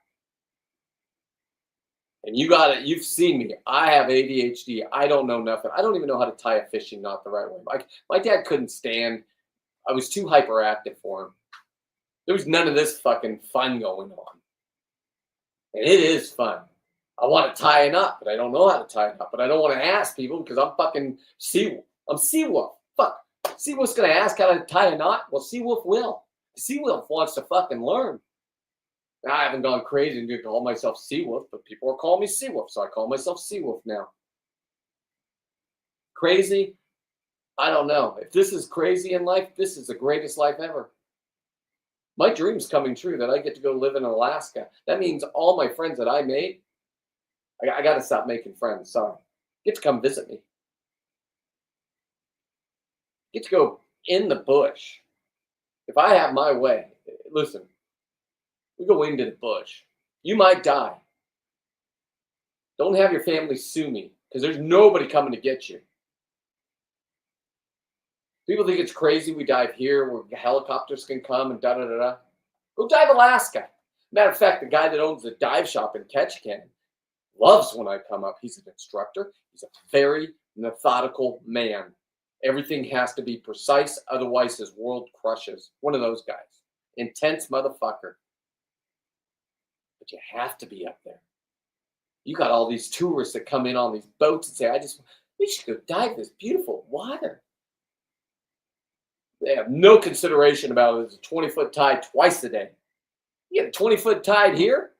And you got it. You've seen me. I have ADHD. I don't know nothing. I don't even know how to tie a fishing knot the right way. My dad couldn't stand. I was too hyperactive for him. There was none of this fucking fun going on. And it is fun. I want to tie a knot, but I don't know how to tie a knot. But I don't want to ask people because I'm fucking Seawolf. I'm Seawolf. Fuck. Seawolf's going to ask how to tie a knot? Well, Seawolf will. Seawolf wants to fucking learn. Now, I haven't gone crazy and call myself Seawolf, but people are calling me Seawolf, so I call myself Seawolf now. Crazy? I don't know. If this is crazy in life, this is the greatest life ever. My dream's coming true that I get to go live in Alaska. That means all my friends that I made, I got to stop making friends. Sorry. Get to come visit me. Get to go in the bush. If I have my way, listen, we go into the bush. You might die. Don't have your family sue me because there's nobody coming to get you. People think it's crazy we dive here where helicopters can come and da-da-da-da. Go dive Alaska. Matter of fact, the guy that owns the dive shop in Ketchikan loves when I come up. He's an instructor. He's a very methodical man. Everything has to be precise, otherwise his world crushes. One of those guys. Intense motherfucker. But you have to be up there. You got all these tourists that come in on these boats and say, we should go dive this beautiful water. They have no consideration about it. It's a 20-foot tide twice a day. You get a 20-foot tide here?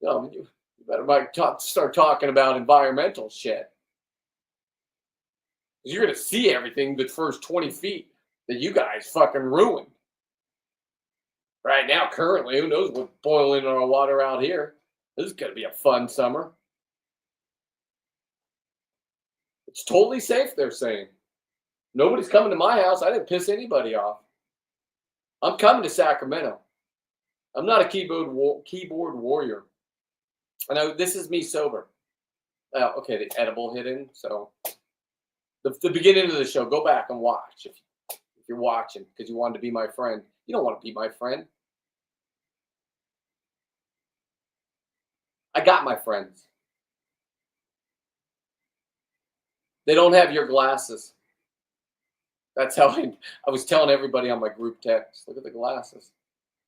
You better start talking about environmental shit. You're going to see everything the first 20 feet that you guys fucking ruined. Right now, currently, who knows what's boiling in our water out here. This is going to be a fun summer. It's totally safe, they're saying. Nobody's coming to my house. I didn't piss anybody off. I'm coming to Sacramento. I'm not a keyboard warrior. I know this is me sober. Okay, the edible hit in, so... The beginning of the show, go back and watch if you're watching because you wanted to be my friend. You don't want to be my friend. I got my friends. They don't have your glasses. That's how I was telling everybody on my group text. Look at the glasses.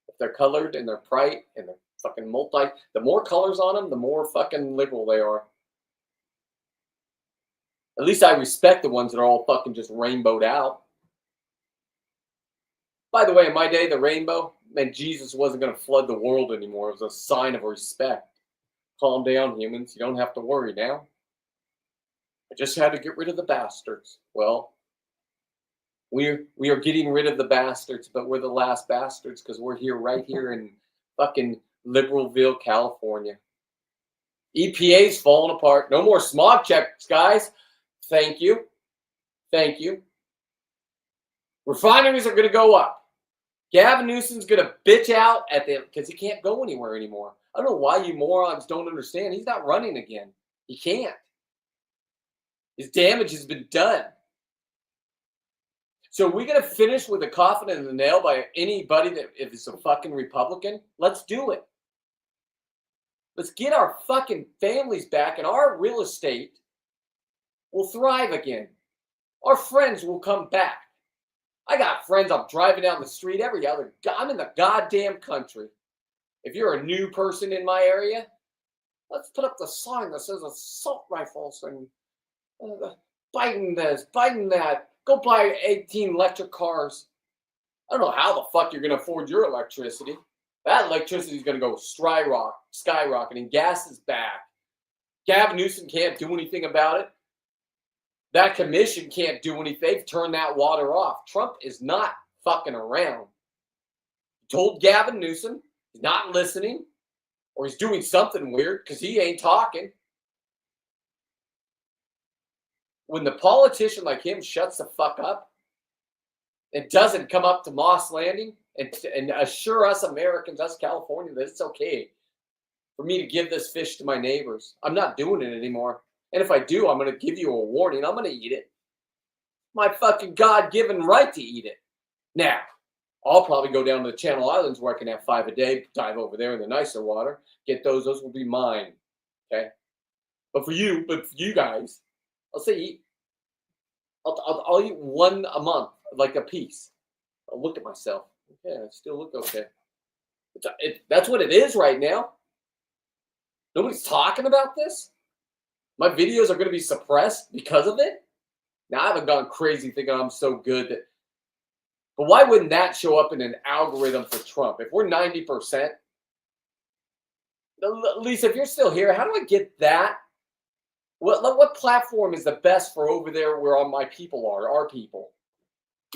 If they're colored and they're bright and they're fucking the more colors on them, the more fucking liberal they are. At least I respect the ones that are all fucking just rainbowed out. By the way, in my day, the rainbow meant Jesus wasn't going to flood the world anymore. It was a sign of respect. Calm down, humans. You don't have to worry now. I just had to get rid of the bastards. Well, we are getting rid of the bastards, but we're the last bastards because we're right here in fucking Liberalville, California. EPA's falling apart. No more smog checks, guys. Thank you. Thank you. Refineries are going to go up. Gavin Newsom's going to bitch out at them because he can't go anywhere anymore. I don't know why you morons don't understand. He's not running again. He can't. His damage has been done. So are we going to finish with a coffin and the nail by anybody that if it's a fucking Republican? Let's do it. Let's get our fucking families back and our real estate will thrive again. Our friends will come back. I got friends. I'm driving down the street every other. I'm in the goddamn country. If you're a new person in my area, let's put up the sign that says assault rifles and Biden this, Biden that. Go buy 18 electric cars. I don't know how the fuck you're going to afford your electricity. That electricity is going to go skyrocketing. Gas is back. Gavin Newsom can't do anything about it. That commission can't do anything. They've turned that water off. Trump is not fucking around. He told Gavin Newsom he's not listening, or he's doing something weird because he ain't talking. When the politician like him shuts the fuck up and doesn't come up to Moss Landing and assure us Americans, us California, that it's okay for me to give this fish to my neighbors, I'm not doing it anymore. And if I do, I'm going to give you a warning. I'm going to eat it. My fucking God-given right to eat it. Now, I'll probably go down to the Channel Islands where I can have 5 a day, dive over there in the nicer water, get those. Those will be mine. Okay? But for you guys, I'll say eat. I'll eat one a month, like a piece. I'll look at myself. Yeah, I still look okay. That's what it is right now. Nobody's talking about this. My videos are going to be suppressed because of it. Now, I haven't gone crazy thinking I'm so good that. But why wouldn't that show up in an algorithm for Trump? If we're 90%, Lisa, if you're still here, how do I get that? What platform is the best for over there where all my people are, our people?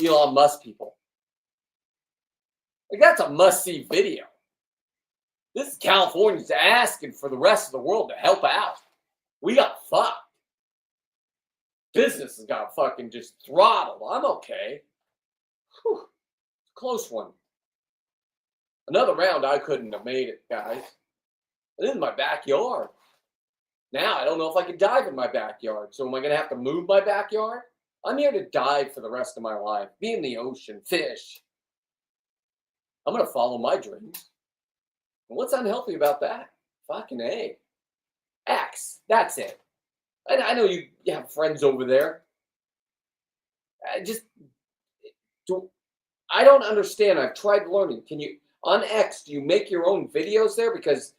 Elon Musk people. Like, that's a must-see video. This is Californians asking for the rest of the world to help out. We got fucked. Businesses got fucking just throttled. I'm okay. Whew. Close one. Another round, I couldn't have made it, guys. This is my backyard. Now, I don't know if I could dive in my backyard. So am I going to have to move my backyard? I'm here to dive for the rest of my life. Be in the ocean, fish. I'm going to follow my dreams. And what's unhealthy about that? Fucking A. X. That's it. I know you have friends over there. I don't understand. I've tried learning. Can you, on X, do you make your own videos there? Because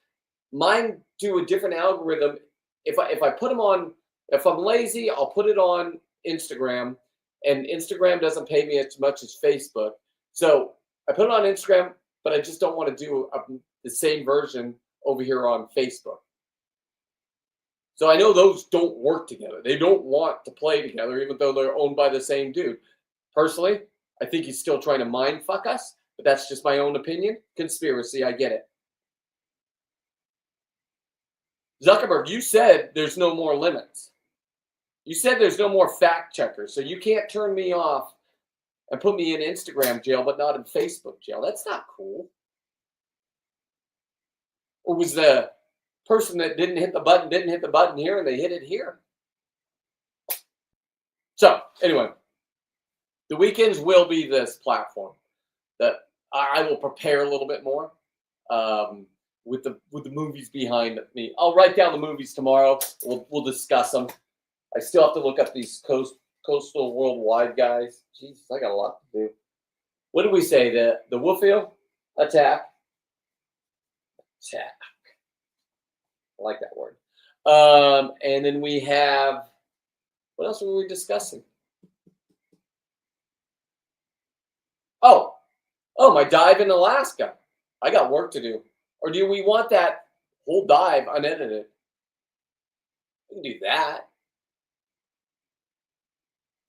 mine do a different algorithm. If I put them on, if I'm lazy, I'll put it on Instagram. And Instagram doesn't pay me as much as Facebook. So I put it on Instagram, but I just don't want to do the same version over here on Facebook. So I know those don't work together. They don't want to play together, even though they're owned by the same dude. Personally, I think he's still trying to mind fuck us, but that's just my own opinion. Conspiracy, I get it. Zuckerberg, you said there's no more limits. You said there's no more fact checkers, so you can't turn me off and put me in Instagram jail, but not in Facebook jail. That's not cool. Or was the person that didn't hit the button here and they hit it here? So, anyway, the weekends will be this platform that I will prepare a little bit more with the movies behind me. I'll write down the movies tomorrow. We'll discuss them. I still have to look up these coastal worldwide guys. Jesus, I got a lot to do. What did we say? The Wolffield attack. I like that word. And then we have, what else were we discussing? Oh, my dive in Alaska. I got work to do. Or do we want that whole dive unedited? We can do that.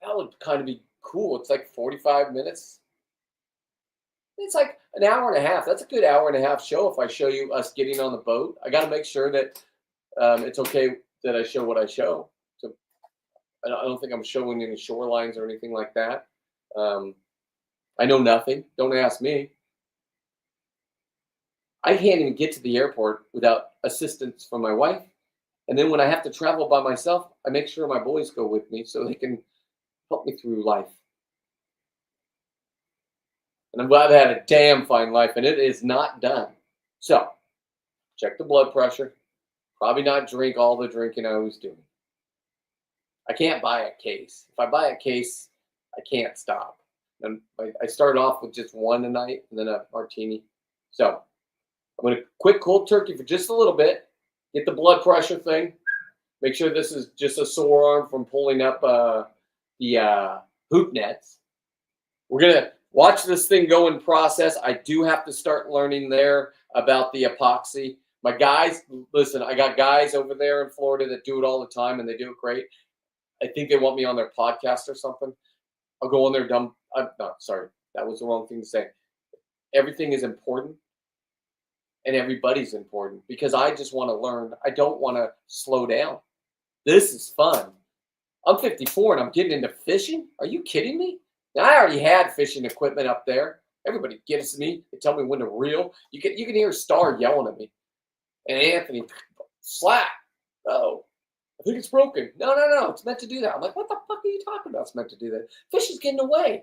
That would kind of be cool. It's like 45 minutes. It's like an hour and a half. That's a good hour and a half show if I show you us getting on the boat. I got to make sure that it's okay that I show what I show. So I don't think I'm showing any shorelines or anything like that. I know nothing. Don't ask me. I can't even get to the airport without assistance from my wife. And then when I have to travel by myself, I make sure my boys go with me so they can help me through life. And I'm glad I had a damn fine life, and it is not done. So, check the blood pressure. Probably not drink all the drinking I was doing. I can't buy a case. If I buy a case, I can't stop. And I started off with just one tonight and then a martini. So I'm going to quit cold turkey for just a little bit, get the blood pressure thing, make sure this is just a sore arm from pulling up the hoop nets. We're going to watch this thing go in process. I do have to start learning there about the epoxy. My guys, listen, I got guys over there in Florida that do it all the time, and they do it great. I think they want me on their podcast or something. I'll go on their dumb. No, sorry, that was the wrong thing to say. Everything is important, and everybody's important because I just want to learn. I don't want to slow down. This is fun. I'm 54 and I'm getting into fishing. Are you kidding me? Now, I already had fishing equipment up there. Everybody gives me. They tell me when to reel. You can hear Star yelling at me. And Anthony, slack. Oh, I think it's broken. No. It's meant to do that. I'm like, what the fuck are you talking about? It's meant to do that. Fish is getting away.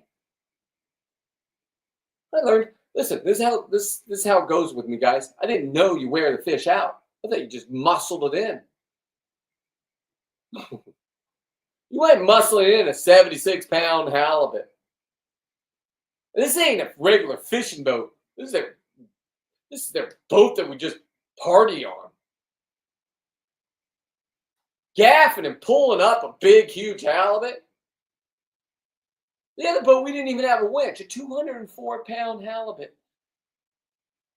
I learned. Listen, this is how it goes with me, guys. I didn't know you wear the fish out. I thought you just muscled it in. You ain't muscling in a 76-pound halibut. This ain't a regular fishing boat. This is their boat that we just party on. Gaffing and pulling up a big, huge halibut. The other boat, we didn't even have a winch. A 204-pound halibut.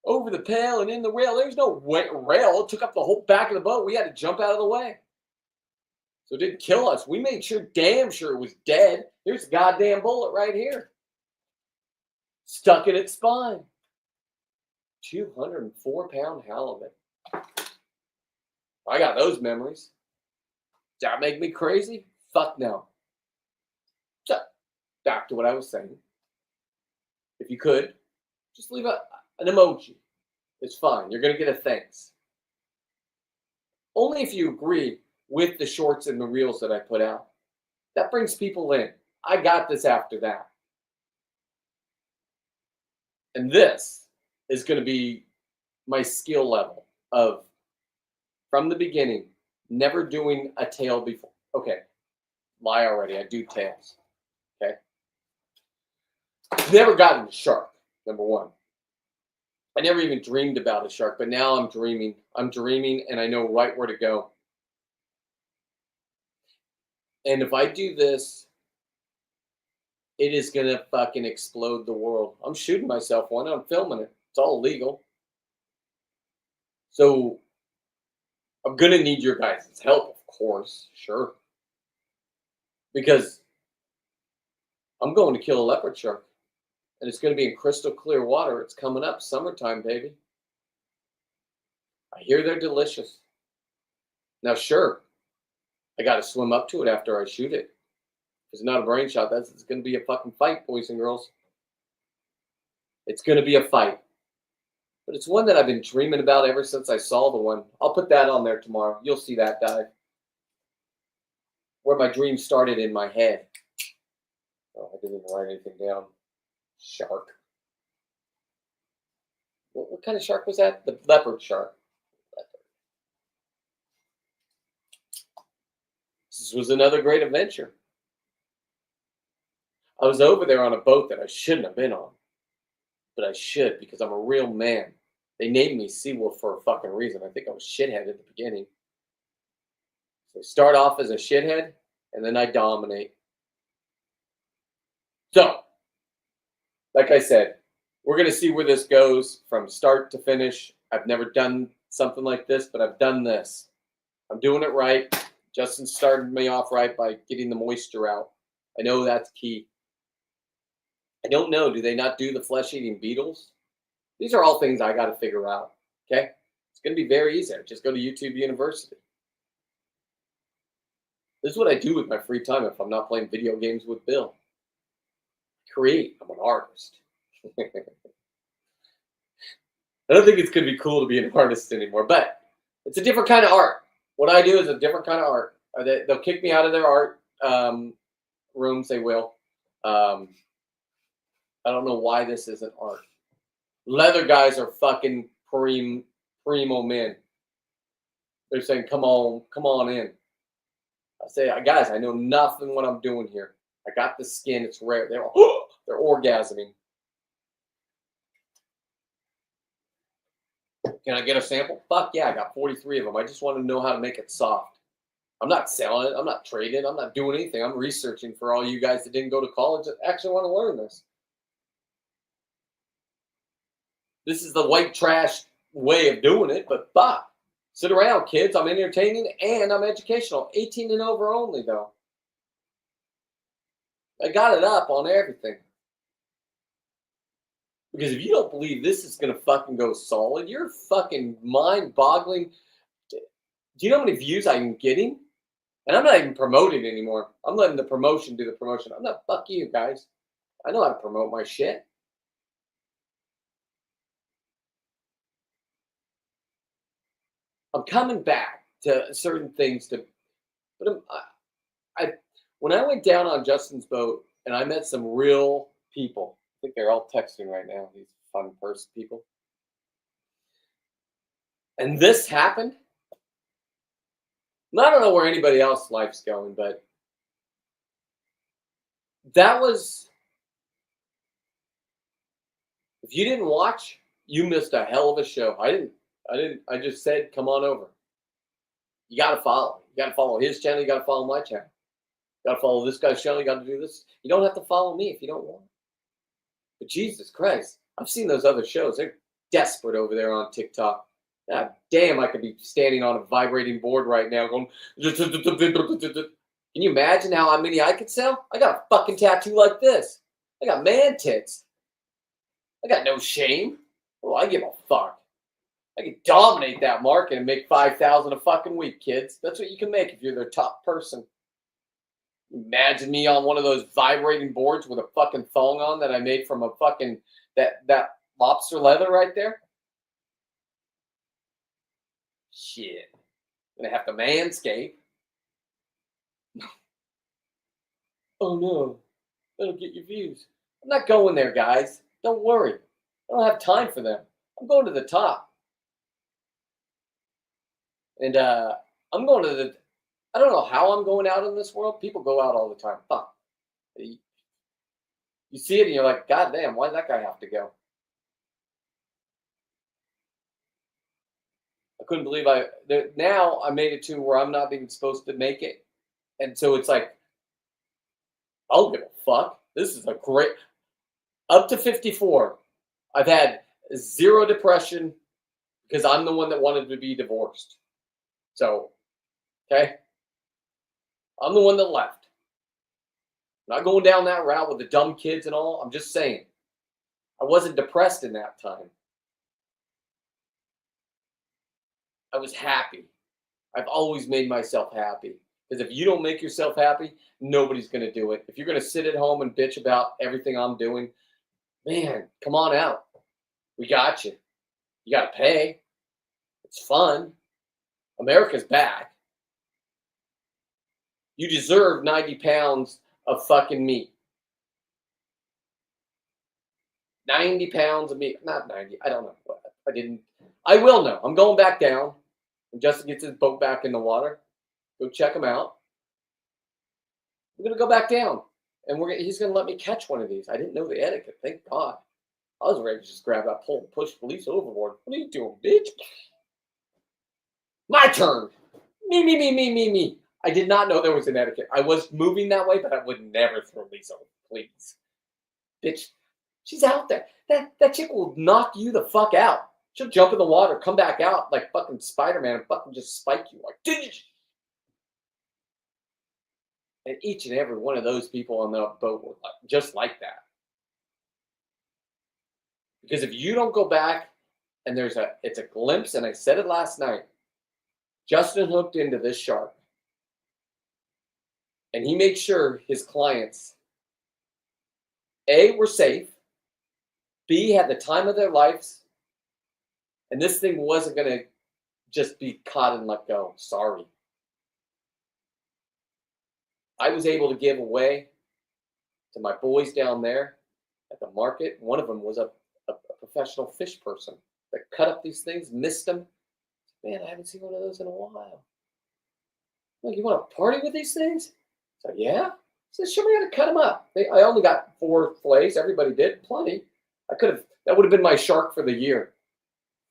Over the pail and in the rail. There's no rail. It took up the whole back of the boat. We had to jump out of the way. So it didn't kill us. We made sure, damn sure it was dead. There's a goddamn bullet right here. Stuck in its spine. 204-pound halibut. I got those memories. Does that make me crazy? Fuck no. So, back to what I was saying. If you could, just leave an emoji. It's fine. You're going to get a thanks. Only if you agree with the shorts and the reels that I put out. That brings people in. I got this after that. And this is going to be my skill level of, from the beginning, never doing a tail before. Okay, lie already. I do tails. Okay. Never gotten a shark, number one. I never even dreamed about a shark, but now I'm dreaming. I'm dreaming, and I know right where to go. And if I do this, it is going to fucking explode the world. I'm shooting myself one. I'm filming it. It's all legal. So I'm going to need your guys' help, of course. Sure. Because I'm going to kill a leopard shark. And it's going to be in crystal clear water. It's coming up. Summertime, baby. I hear they're delicious. Now, sure, I got to swim up to it after I shoot it. It's not a brain shot. It's going to be a fucking fight, boys and girls. It's going to be a fight. But it's one that I've been dreaming about ever since I saw the one. I'll put that on there tomorrow. You'll see that dive. Where my dream started in my head. Oh, I didn't even write anything down. Shark. What kind of shark was that? The leopard shark. This was another great adventure. I was over there on a boat that I shouldn't have been on. But I should because I'm a real man. They named me Seawolf for a fucking reason. I think I was shithead at the beginning. So I start off as a shithead, and then I dominate. So, like I said, we're going to see where this goes from start to finish. I've never done something like this, but I've done this. I'm doing it right. Justin started me off right by getting the moisture out. I know that's key. I don't know. Do they not do the flesh-eating beetles? These are all things I got to figure out. Okay? It's going to be very easy. Just go to YouTube University. This is what I do with my free time if I'm not playing video games with Bill. Create. I'm an artist. I don't think it's going to be cool to be an artist anymore, but it's a different kind of art. What I do is a different kind of art. They'll kick me out of their art rooms. They will. I don't know why this isn't art. Leather guys are fucking primo men. They're saying, come on in. I say, guys, I know nothing what I'm doing here. I got the skin. It's rare. They're all, oh, They're orgasming. Can I get a sample? Fuck yeah, I got 43 of them. I just want to know how to make it soft. I'm not selling it. I'm not trading. I'm not doing anything. I'm researching for all you guys that didn't go to college that actually want to learn this. This is the white trash way of doing it, but sit around, kids. I'm entertaining and I'm educational. 18 and over only, though. I got it up on everything. Because if you don't believe this is going to fucking go solid, you're fucking mind-boggling. Do you know how many views I'm getting? And I'm not even promoting anymore. I'm letting the promotion do the promotion. I'm not, fuck you guys. I know how to promote my shit. I'm coming back to certain things but when I went down on Justin's boat and I met some real people, I think they're all texting right now, these fun person people. And this happened. I don't know where anybody else's life's going, but that was, if you didn't watch, you missed a hell of a show. I just said, come on over. You got to follow. You got to follow his channel. You got to follow my channel. You got to follow this guy's channel. You got to do this. You don't have to follow me if you don't want. But Jesus Christ, I've seen those other shows. They're desperate over there on TikTok. God damn, I could be standing on a vibrating board right now going. Can you imagine how many I could sell? I got a fucking tattoo like this. I got man tits. I got no shame. Oh, I give a fuck. I can dominate that market and make $5,000 a fucking week, kids. That's what you can make if you're their top person. Imagine me on one of those vibrating boards with a fucking thong on that I made from a fucking that lobster leather right there. Shit. I'm gonna have to manscape. Oh no. That'll get your views. I'm not going there, guys. Don't worry. I don't have time for them. I'm going to the top. And I'm going to I don't know how I'm going out in this world. People go out all the time. Fuck. You see it and you're like, God damn, why does that guy have to go? I couldn't believe now I made it to where I'm not even supposed to make it. And so it's like, I'll give a fuck. This is a great, up to 54. I've had 0 depression because I'm the one that wanted to be divorced. So, okay. I'm the one that left. I'm not going down that route with the dumb kids and all. I'm just saying. I wasn't depressed in that time. I was happy. I've always made myself happy. Because if you don't make yourself happy, nobody's going to do it. If you're going to sit at home and bitch about everything I'm doing, man, come on out. We got you. You got to pay. It's fun. America's back. You deserve 90 pounds of fucking meat. 90 pounds of meat. Not 90. I don't know. I will know. I'm going back down. When Justin gets his boat back in the water, go check him out. We're going to go back down. And he's going to let me catch one of these. I didn't know the etiquette. Thank God. I was ready to just grab that pole and push police overboard. What are you doing, bitch? My turn. Me. I did not know there was an etiquette. I was moving that way, but I would never throw Lisa over, please. Bitch, she's out there. That chick will knock you the fuck out. She'll jump in the water, come back out like fucking Spider-Man and fucking just spike you. Like, did you? And each and every one of those people on the boat were just like that. Because if you don't go back and it's a glimpse, and I said it last night, Justin hooked into this shark. And he made sure his clients, A, were safe, B, had the time of their lives, and this thing wasn't going to just be caught and let go. Sorry. I was able to give away to my boys down there at the market. One of them was a professional fish person that cut up these things, missed them. Man, I haven't seen one of those in a while. Like, you want to party with these things? So, yeah. said, show me how to cut them up. I only got 4 fillets. Everybody did. Plenty. That would have been my shark for the year.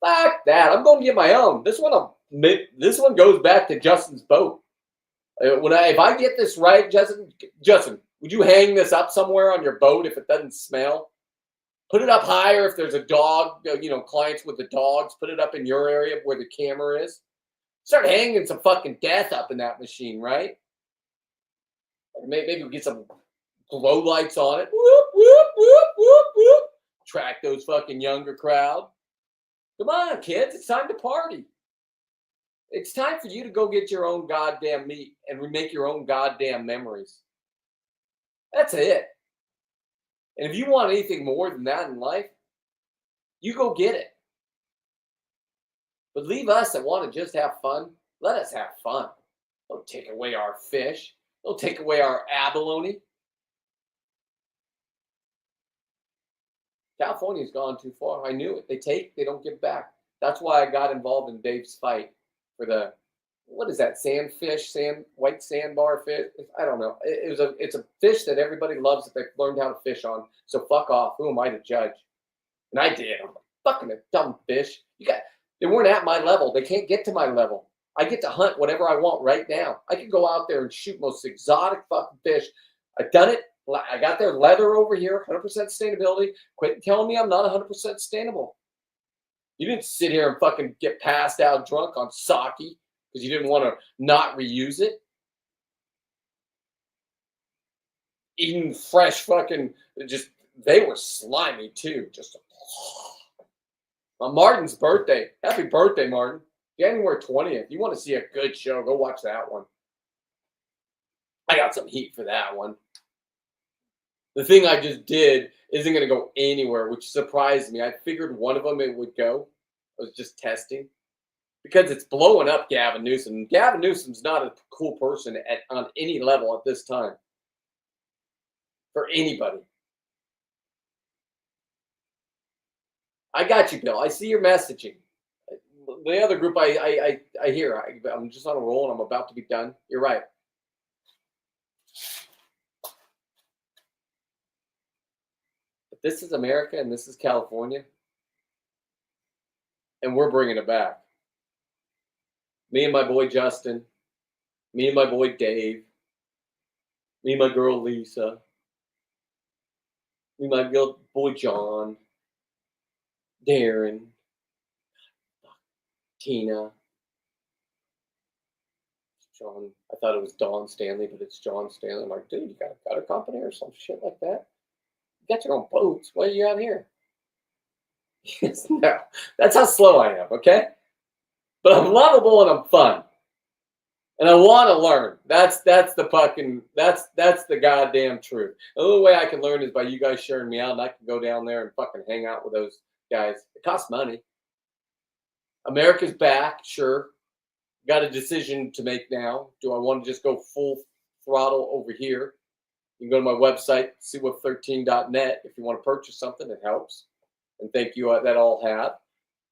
Fuck that. I'm going to get my own. This one goes back to Justin's boat. If I get this right, Justin, would you hang this up somewhere on your boat if it doesn't smell? Put it up higher if there's a dog, clients with the dogs. Put it up in your area where the camera is. Start hanging some fucking death up in that machine, right? Maybe we get some glow lights on it. Whoop, whoop, whoop, whoop, whoop. Attract those fucking younger crowd. Come on, kids. It's time to party. It's time for you to go get your own goddamn meat and remake your own goddamn memories. That's it. And if you want anything more than that in life, you go get it. But leave us that want to just have fun. Let us have fun. Don't take away our fish. Don't take away our abalone. California's gone too far. I knew it. They don't give back. That's why I got involved in Dave's fight for what is that, white sandbar fish? I don't know. It's a fish that everybody loves that they've learned how to fish on. So fuck off. Who am I to judge? And I did. I'm fucking a dumb fish. They weren't at my level. They can't get to my level. I get to hunt whatever I want right now. I can go out there and shoot most exotic fucking fish. I've done it. I got their leather over here, 100% sustainability. Quit telling me I'm not 100% sustainable. You didn't sit here and fucking get passed out drunk on sake because you didn't want to not reuse it. Eating fresh fucking, they were slimy too. On Martin's birthday. Happy birthday, Martin. January 20th. You want to see a good show, go watch that one. I got some heat for that one. The thing I just did isn't going to go anywhere, which surprised me. I figured one of them it would go. I was just testing. Because it's blowing up Gavin Newsom. Gavin Newsom's not a cool person on any level at this time. For anybody. I got you, Bill. I see your messaging. The other group I hear. I'm just on a roll and I'm about to be done. You're right. But this is America and this is California. And we're bringing it back. Me and my boy Justin. Me and my boy Dave. Me and my girl Lisa. Me and my girl boy John. Darren. Tina. John. I thought it was Don Stanley, but it's John Stanley. I'm like, dude, you got a gutter company or some shit like that? You got your own boats. Why are you out here? No, that's how slow I am, okay? But I'm lovable and I'm fun. And I want to learn. That's the goddamn truth. The only way I can learn is by you guys sharing me out, and I can go down there and fucking hang out with those guys. It costs money. America's back, sure. Got a decision to make now. Do I want to just go full throttle over here? You can go to my website, seawolf13.net. If you want to purchase something, it helps. And thank you, that all have.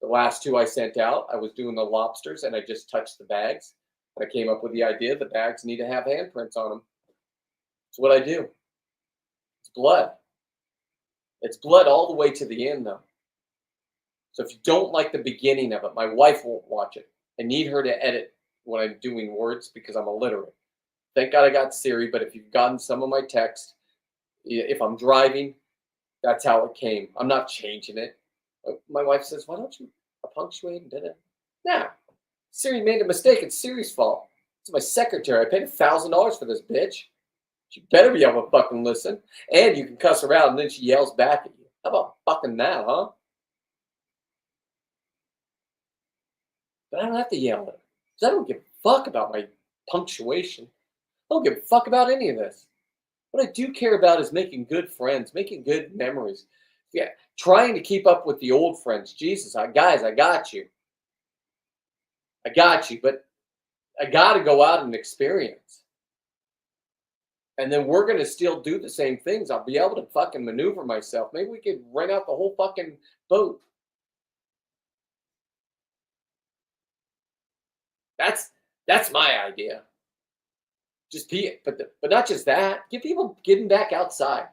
The last 2 I sent out, I was doing the lobsters, and I just touched the bags. And I came up with the idea the bags need to have handprints on them. It's what I do. It's blood. It's blood all the way to the end, though. So if you don't like the beginning of it, my wife won't watch it. I need her to edit when I'm doing words because I'm illiterate. Thank God I got Siri, but if you've gotten some of my text, if I'm driving, that's how it came. I'm not changing it. My wife says, why don't you punctuate and did it? Nah, Siri made a mistake. It's Siri's fault. It's my secretary. I paid $1,000 for this bitch. She better be able to fucking listen. And you can cuss around and then she yells back at you. How about fucking that, huh? But I don't have to yell at her. Because I don't give a fuck about my punctuation. I don't give a fuck about any of this. What I do care about is making good friends, making good memories. Yeah, trying to keep up with the old friends. Jesus, guys, I got you. I got you, but I got to go out and experience. And then we're going to still do the same things. I'll be able to fucking maneuver myself. Maybe we could rent out the whole fucking boat. That's my idea. Just but not just that. Get people getting back outside.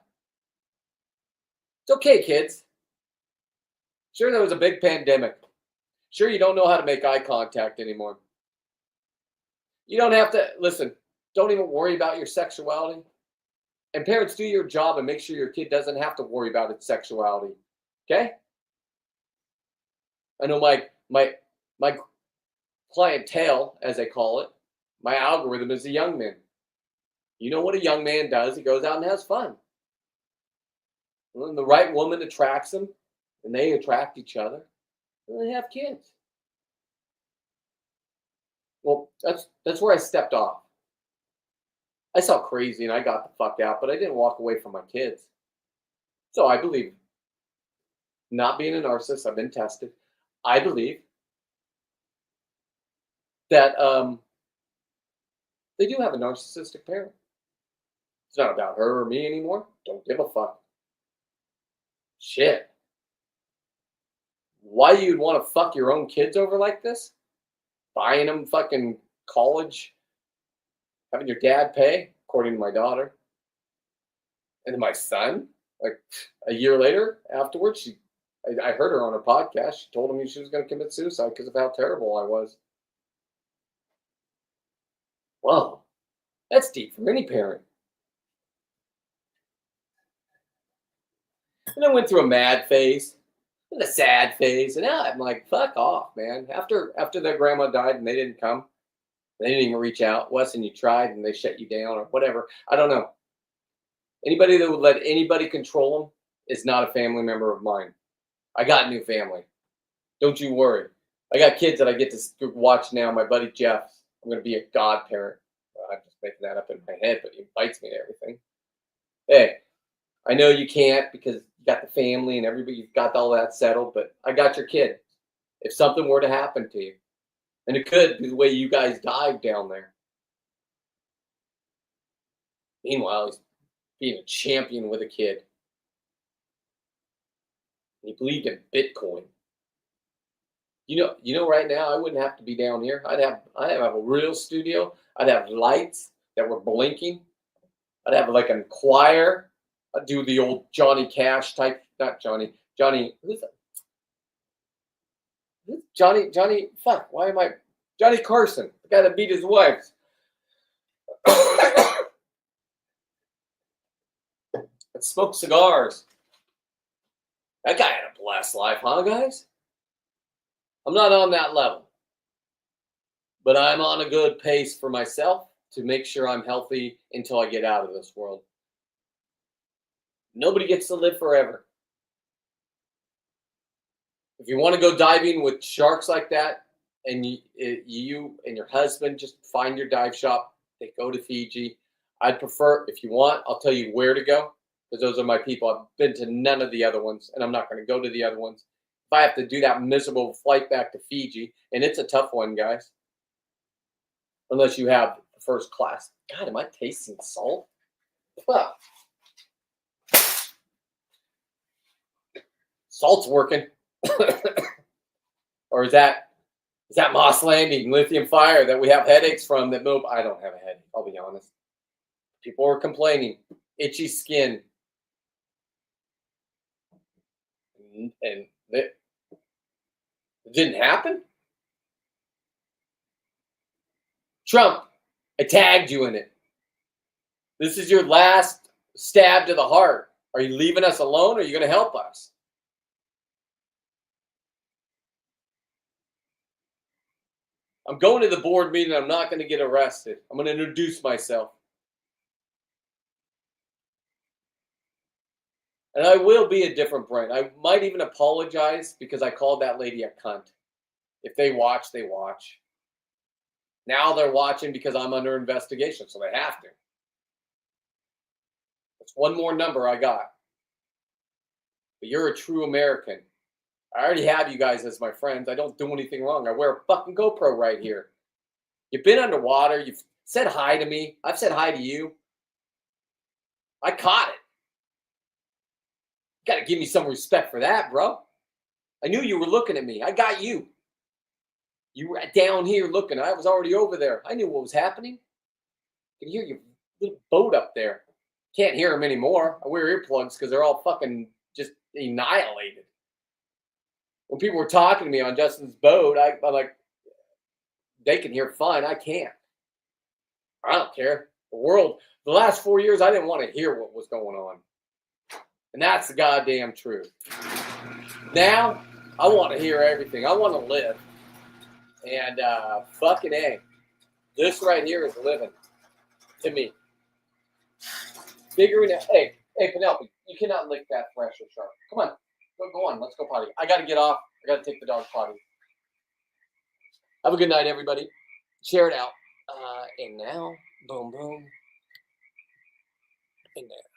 It's okay, kids. Sure, there was a big pandemic. Sure, you don't know how to make eye contact anymore. You don't have to, listen, don't even worry about your sexuality. And parents, do your job and make sure your kid doesn't have to worry about its sexuality. Okay? I know my clientele, as they call it, my algorithm is a young man. You know what a young man does? He goes out and has fun. When the right woman attracts him, and they attract each other, and they have kids. Well, that's where I stepped off. I saw crazy and I got the fuck out, but I didn't walk away from my kids. So I believe, not being a narcissist, I've been tested. I believe that they do have a narcissistic parent. It's not about her or me anymore. Don't give a fuck. Shit. Why you'd want to fuck your own kids over like this? Buying them fucking college, having your dad pay, according to my daughter. And then my son, like a year later, afterwards, I heard her on her podcast. She told me she was going to commit suicide because of how terrible I was. Whoa, that's deep for any parent. And I went through a mad phase and a sad phase, and now I'm like, fuck off, man. After their grandma died and they didn't come, they didn't even reach out. Wesson, you tried and they shut you down or whatever. I don't know. Anybody that would let anybody control them is not a family member of mine. I got a new family. Don't you worry. I got kids that I get to watch now. My buddy Jeff, I'm going to be a godparent. I'm just making that up in my head, but he invites me to everything. Hey, I know you can't because you got the family and everybody, you've got all that settled, but I got your kid. If something were to happen to you, and it could be the way you guys died down there. Meanwhile, he's being a champion with a kid. He believed in Bitcoin. You know, right now I wouldn't have to be down here. I'd have a real studio. I'd have lights that were blinking. I'd have like a choir. I'd do the old Johnny Cash type, not Johnny, who's that? Johnny, fuck, why am I, Johnny Carson, the guy that beat his wife. That smoked cigars. That guy had a blessed life, huh, guys? I'm not on that level. But I'm on a good pace for myself to make sure I'm healthy until I get out of this world. Nobody gets to live forever. If you want to go diving with sharks like that, and you and your husband just find your dive shop, they go to Fiji. I'd prefer, if you want, I'll tell you where to go, because those are my people. I've been to none of the other ones, and I'm not going to go to the other ones. If I have to do that miserable flight back to Fiji, and it's a tough one, guys, unless you have first class. God, am I tasting salt? Fuck. Salt's working. Or is that Moss Landing, lithium fire that we have headaches from that move? I don't have a headache, I'll be honest. People are complaining. Itchy skin. And it didn't happen? Trump, I tagged you in it. This is your last stab to the heart. Are you leaving us alone or are you going to help us? I'm going to the board meeting. I'm not going to get arrested. I'm going to introduce myself. And I will be a different Brent. I might even apologize because I called that lady a cunt. If they watch, they watch. Now they're watching because I'm under investigation, so they have to. That's one more number I got. But you're a true American. I already have you guys as my friends. I don't do anything wrong. I wear a fucking GoPro right here. You've been underwater. You've said hi to me. I've said hi to you. I caught it. You got to give me some respect for that, bro. I knew you were looking at me. I got you. You were down here looking. I was already over there. I knew what was happening. can hear your little boat up there. Can't hear them anymore. I wear earplugs because they're all fucking just annihilated. When people were talking to me on Justin's boat, I'm like, they can hear fine. I can't. I don't care. The last 4 years, I didn't want to hear what was going on. And that's the goddamn truth. Now, I want to hear everything. I want to live. And fucking A. This right here is living to me. Figuring out, hey, Penelope, you cannot lick that fresh or sharp. Come on. Go on. Let's go potty. I got to get off. I got to take the dog potty. Have a good night, everybody. Share it out. And now, boom, boom. And there.